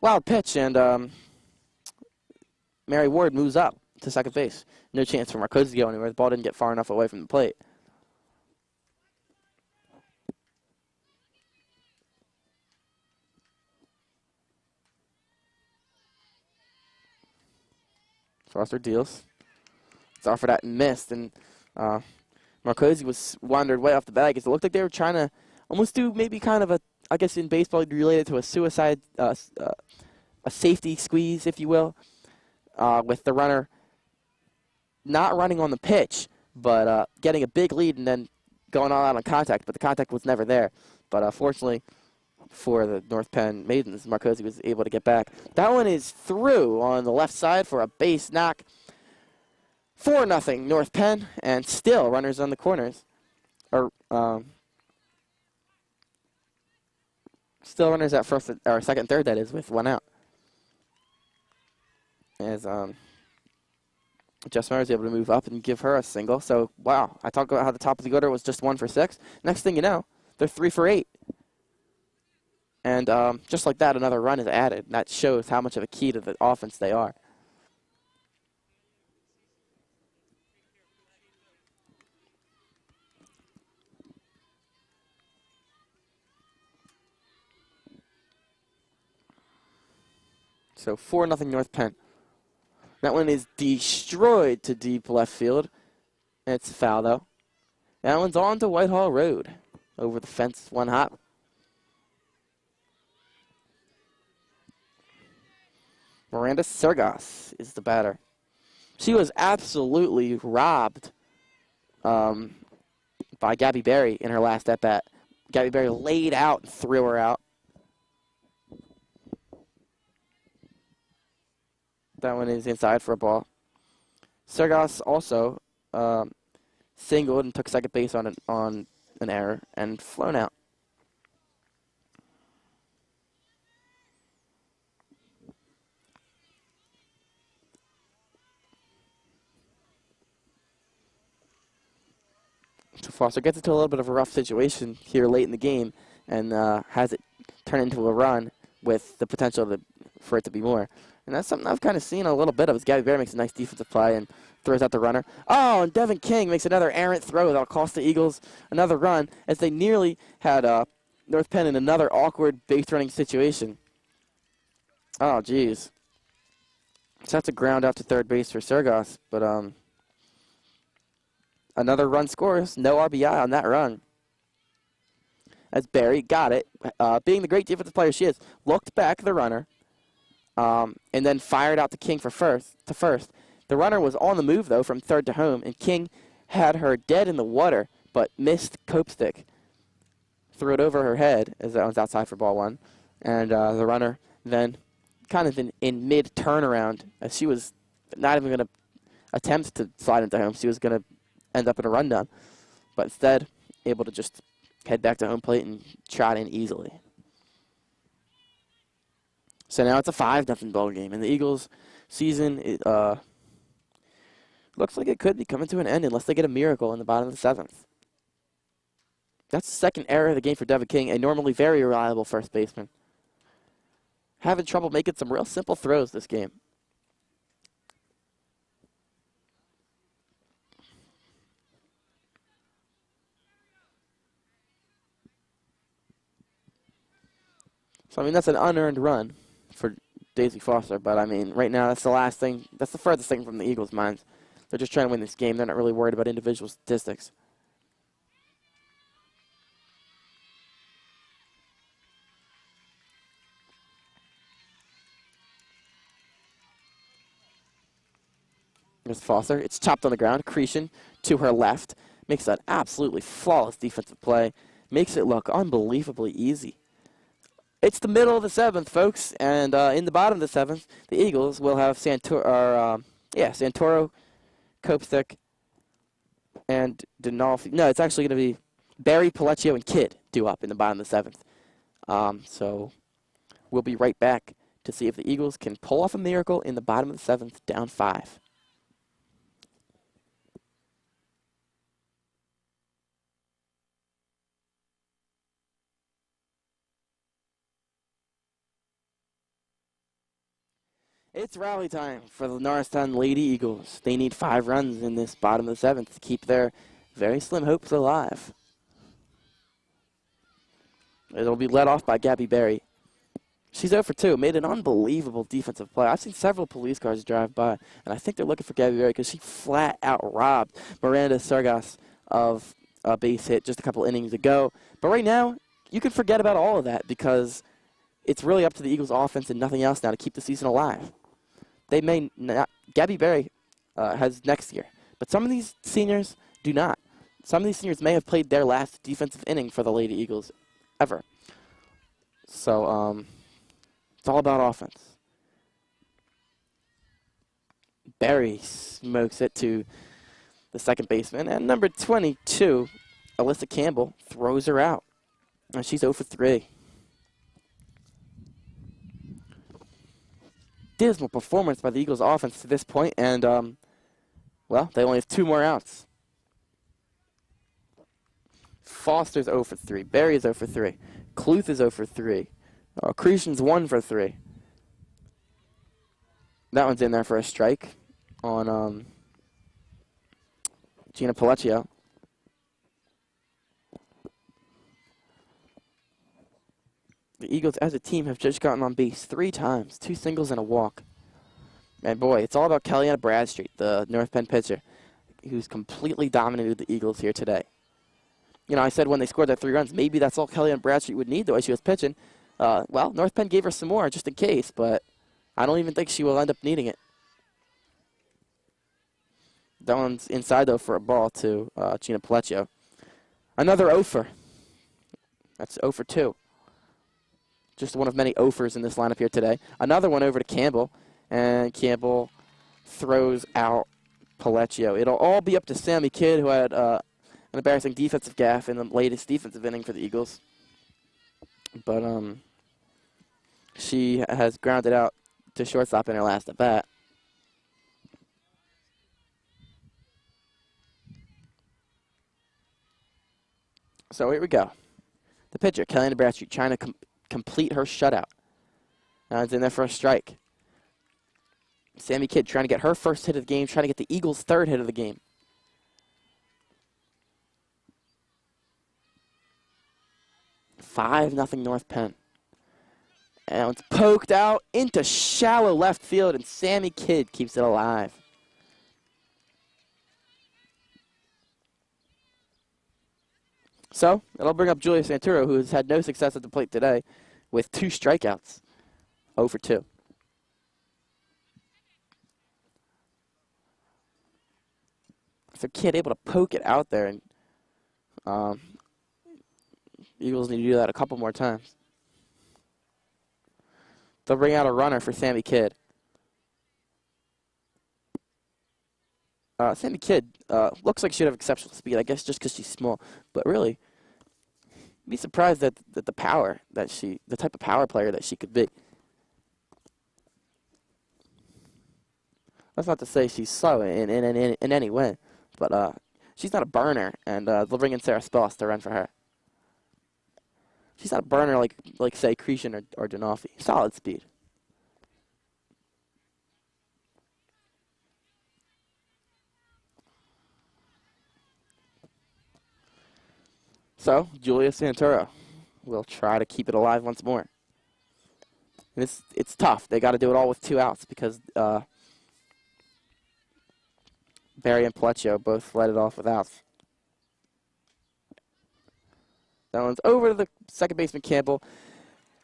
Speaker 1: Wild pitch, and Mary Ward moves up to second base. No chance for Marcosi to go anywhere. The ball didn't get far enough away from the plate. Foster deals. It's offered at and missed, and Marcosi was wandered way off the bag. It looked like they were trying to almost do maybe kind of a, I guess in baseball you'd relate it to a suicide, a safety squeeze, if you will, with the runner not running on the pitch, but getting a big lead and then going all out on contact, but the contact was never there. But fortunately for the North Penn Maidens, Marcosi was able to get back. That one is through on the left side for a base knock. 4-0 North Penn, and still runners on the corners. Still runners at first or second, third. That is with 1 out. As Jess Meyer is able to move up and give her a single. So wow, I talked about how the top of the order was just 1 for 6. Next thing you know, they're 3 for 8. And just like that, another run is added. That shows how much of a key to the offense they are. So 4-0 North Penn. That one is destroyed to deep left field. It's foul, though. That one's on to Whitehall Road. Over the fence, 1 hop. Miranda Sergas is the batter. She was absolutely robbed by Gabby Berry in her last at-bat. Gabby Berry laid out and threw her out. That one is inside for a ball. Sergas also singled and took second base on an error and flown out. So Foster gets into a little bit of a rough situation here late in the game and has it turn into a run with the potential for it to be more. And that's something I've kind of seen a little bit of. As Gabby Bear makes a nice defensive play and throws out the runner. Oh, and Devin King makes another errant throw that'll cost the Eagles another run as they nearly had North Penn in another awkward base running situation. Oh, geez. So that's a ground out to third base for Sergas, but another run scores. No RBI on that run. As Barry got it, being the great defensive player she is, looked back the runner, and then fired out to King for first. The runner was on the move, though, from third to home, and King had her dead in the water, but missed Cope Stick. Threw it over her head as that was outside for ball 1. And the runner then kind of in mid-turnaround, as she was not even going to attempt to slide into home. She was going to end up in a rundown. But instead, able to just head back to home plate and trot in easily. So now it's a 5-0 ball game, and the Eagles' season looks like it could be coming to an end unless they get a miracle in the bottom of the 7th. That's the second error of the game for Devin King, a normally very reliable first baseman. Having trouble making some real simple throws this game. So, I mean, that's an unearned run for Daisy Foster, but, I mean, right now that's the last thing, that's the furthest thing from the Eagles' minds. They're just trying to win this game. They're not really worried about individual statistics. Miss Foster. It's chopped on the ground. Cretion to her left. Makes an absolutely flawless defensive play. Makes it look unbelievably easy. It's the middle of the 7th, folks, and in the bottom of the 7th, the Eagles will have Santoro, Kopstick, and Denolfi. No, it's actually going to be Barry, Palecchio, and Kidd due up in the bottom of the 7th. So we'll be right back to see if the Eagles can pull off a miracle in the bottom of the 7th, down 5. It's rally time for the Norristown Lady Eagles. They need 5 runs in this bottom of the 7th to keep their very slim hopes alive. It'll be led off by Gabby Berry. She's 0 for 2, made an unbelievable defensive play. I've seen several police cars drive by, and I think they're looking for Gabby Berry because she flat out robbed Miranda Sargas of a base hit just a couple innings ago. But right now, you can forget about all of that because it's really up to the Eagles offense and nothing else now to keep the season alive. They may not. Gabby Berry has next year, but some of these seniors do not. Some of these seniors may have played their last defensive inning for the Lady Eagles ever. So it's all about offense. Berry smokes it to the second baseman, and number 22, Alyssa Campbell, throws her out. And she's 0 for 3. Dismal performance by the Eagles offense to this point, and, well, they only have 2 more outs. Foster's 0 for 3. Berry is 0 for 3. Cluth is 0 for 3. Cretion's 1 for 3. That one's in there for a strike on Gina Palecchio. The Eagles, as a team, have just gotten on base 3 times, 2 singles and a walk. And boy, it's all about Kellyanna Bradstreet, the North Penn pitcher, who's completely dominated the Eagles here today. You know, I said when they scored that 3 runs, maybe that's all Kellyanna Bradstreet would need the way she was pitching. Well, North Penn gave her some more just in case, but I don't even think she will end up needing it. That one's inside, though, for a ball to Gina Palecchio. Another offer. That's 0 for 2. Just one of many offers in this lineup here today. Another one over to Campbell, and Campbell throws out Palecchio. It'll all be up to Sammy Kidd, who had an embarrassing defensive gaffe in the latest defensive inning for the Eagles. But she has grounded out to shortstop in her last at bat. So here we go. The pitcher, Kellyanna Bradstreet, trying to complete her shutout. Now it's in there for a strike. Sammy Kidd trying to get her first hit of the game, trying to get the Eagles' 3rd hit of the game. Nothing North Penn. And it's poked out into shallow left field, and Sammy Kidd keeps it alive. So it'll bring up Julia Santoro, who has had no success at the plate today, with 2 strikeouts, 0 for 2. So Kidd able to poke it out there, and Eagles need to do that a couple more times. They'll bring out a runner for Sammy Kidd. Sammy Kidd looks like she'd have exceptional speed, I guess just because she's small. But really, be surprised that the type of power player that she could be. That's not to say she's slow in any way, but she's not a burner, and they'll bring in Sarah Spells to run for her. She's not a burner like say, Cretion or Denolfi. Solid speed. So, Julia Santoro will try to keep it alive once more. And it's tough. They got to do it all with 2 outs because Barry and Palecchio both led it off with outs. That one's over to the second baseman, Campbell.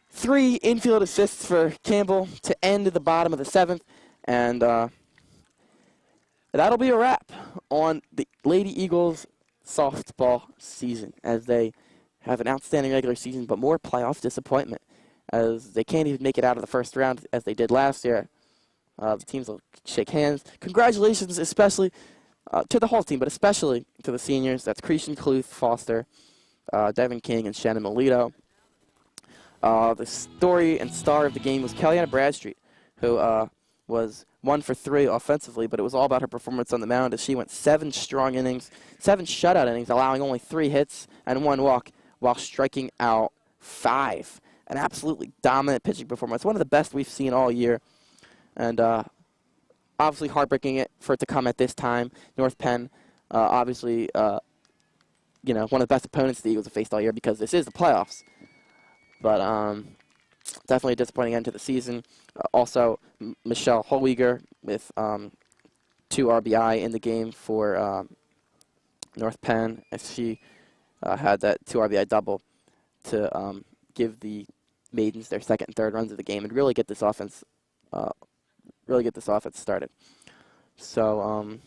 Speaker 1: 3 infield assists for Campbell to end the bottom of the 7th. And that'll be a wrap on the Lady Eagles softball season, as they have an outstanding regular season, but more playoff disappointment, as they can't even make it out of the first round as they did last year. The teams will shake hands. Congratulations, especially to the whole team, but especially to the seniors. That's Cretion Cluth Foster, Devin King, and Shannon Melito. The story and star of the game was Kellyanna Bradstreet, who was 1 for 3 offensively, but it was all about her performance on the mound as she went 7 strong innings, 7 shutout innings, allowing only 3 hits and 1 walk while striking out 5. An absolutely dominant pitching performance, one of the best we've seen all year. And obviously heartbreaking for it to come at this time. North Penn, obviously, one of the best opponents the Eagles have faced all year because this is the playoffs. But definitely a disappointing end to the season. Also, Michelle Holweger with 2 RBI in the game for North Penn, as she had that 2 RBI double to give the Maidens their second and third runs of the game and really get this offense started. So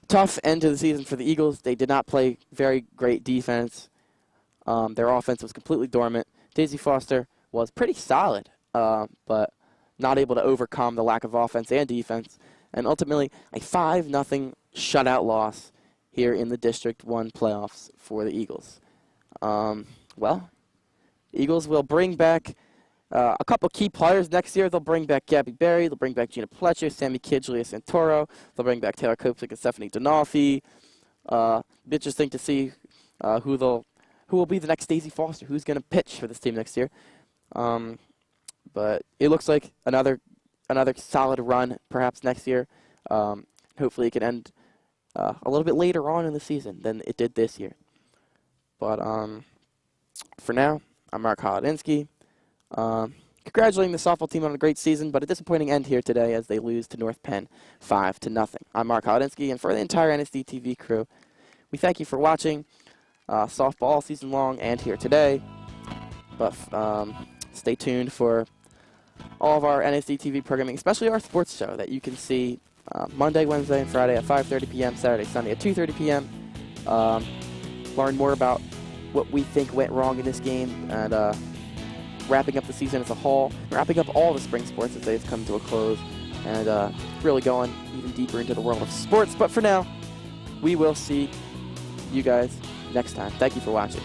Speaker 1: tough end to the season for the Eagles. They did not play very great defense. Their offense was completely dormant. Daisy Foster was pretty solid, but not able to overcome the lack of offense and defense. And ultimately, a 5-0 shutout loss here in the District 1 playoffs for the Eagles. Well, Eagles will bring back a couple key players next year. They'll bring back Gabby Berry. They'll bring back Gina Pletcher, Sammy Kidd, Julia Santoro. They'll bring back Taylor Kopsick and Stephanie Donoffi. Be interesting to see who will be the next Daisy Foster, who's going to pitch for this team next year. But it looks like another solid run perhaps next year. Hopefully it can end a little bit later on in the season than it did this year. But for now, I'm Mark Holodinsky. Congratulating the softball team on a great season, but a disappointing end here today as they lose to North Penn 5-0. I'm Mark Holodinsky, and for the entire NSD TV crew, we thank you for watching softball all season long and here today. But stay tuned for all of our NSD TV programming, especially our sports show that you can see Monday, Wednesday, and Friday at 5:30 p.m., Saturday, Sunday at 2:30 p.m. Learn more about what we think went wrong in this game and wrapping up the season as a whole, wrapping up all the spring sports as they've come to a close, and really going even deeper into the world of sports. But for now, we will see you guys next time. Thank you for watching.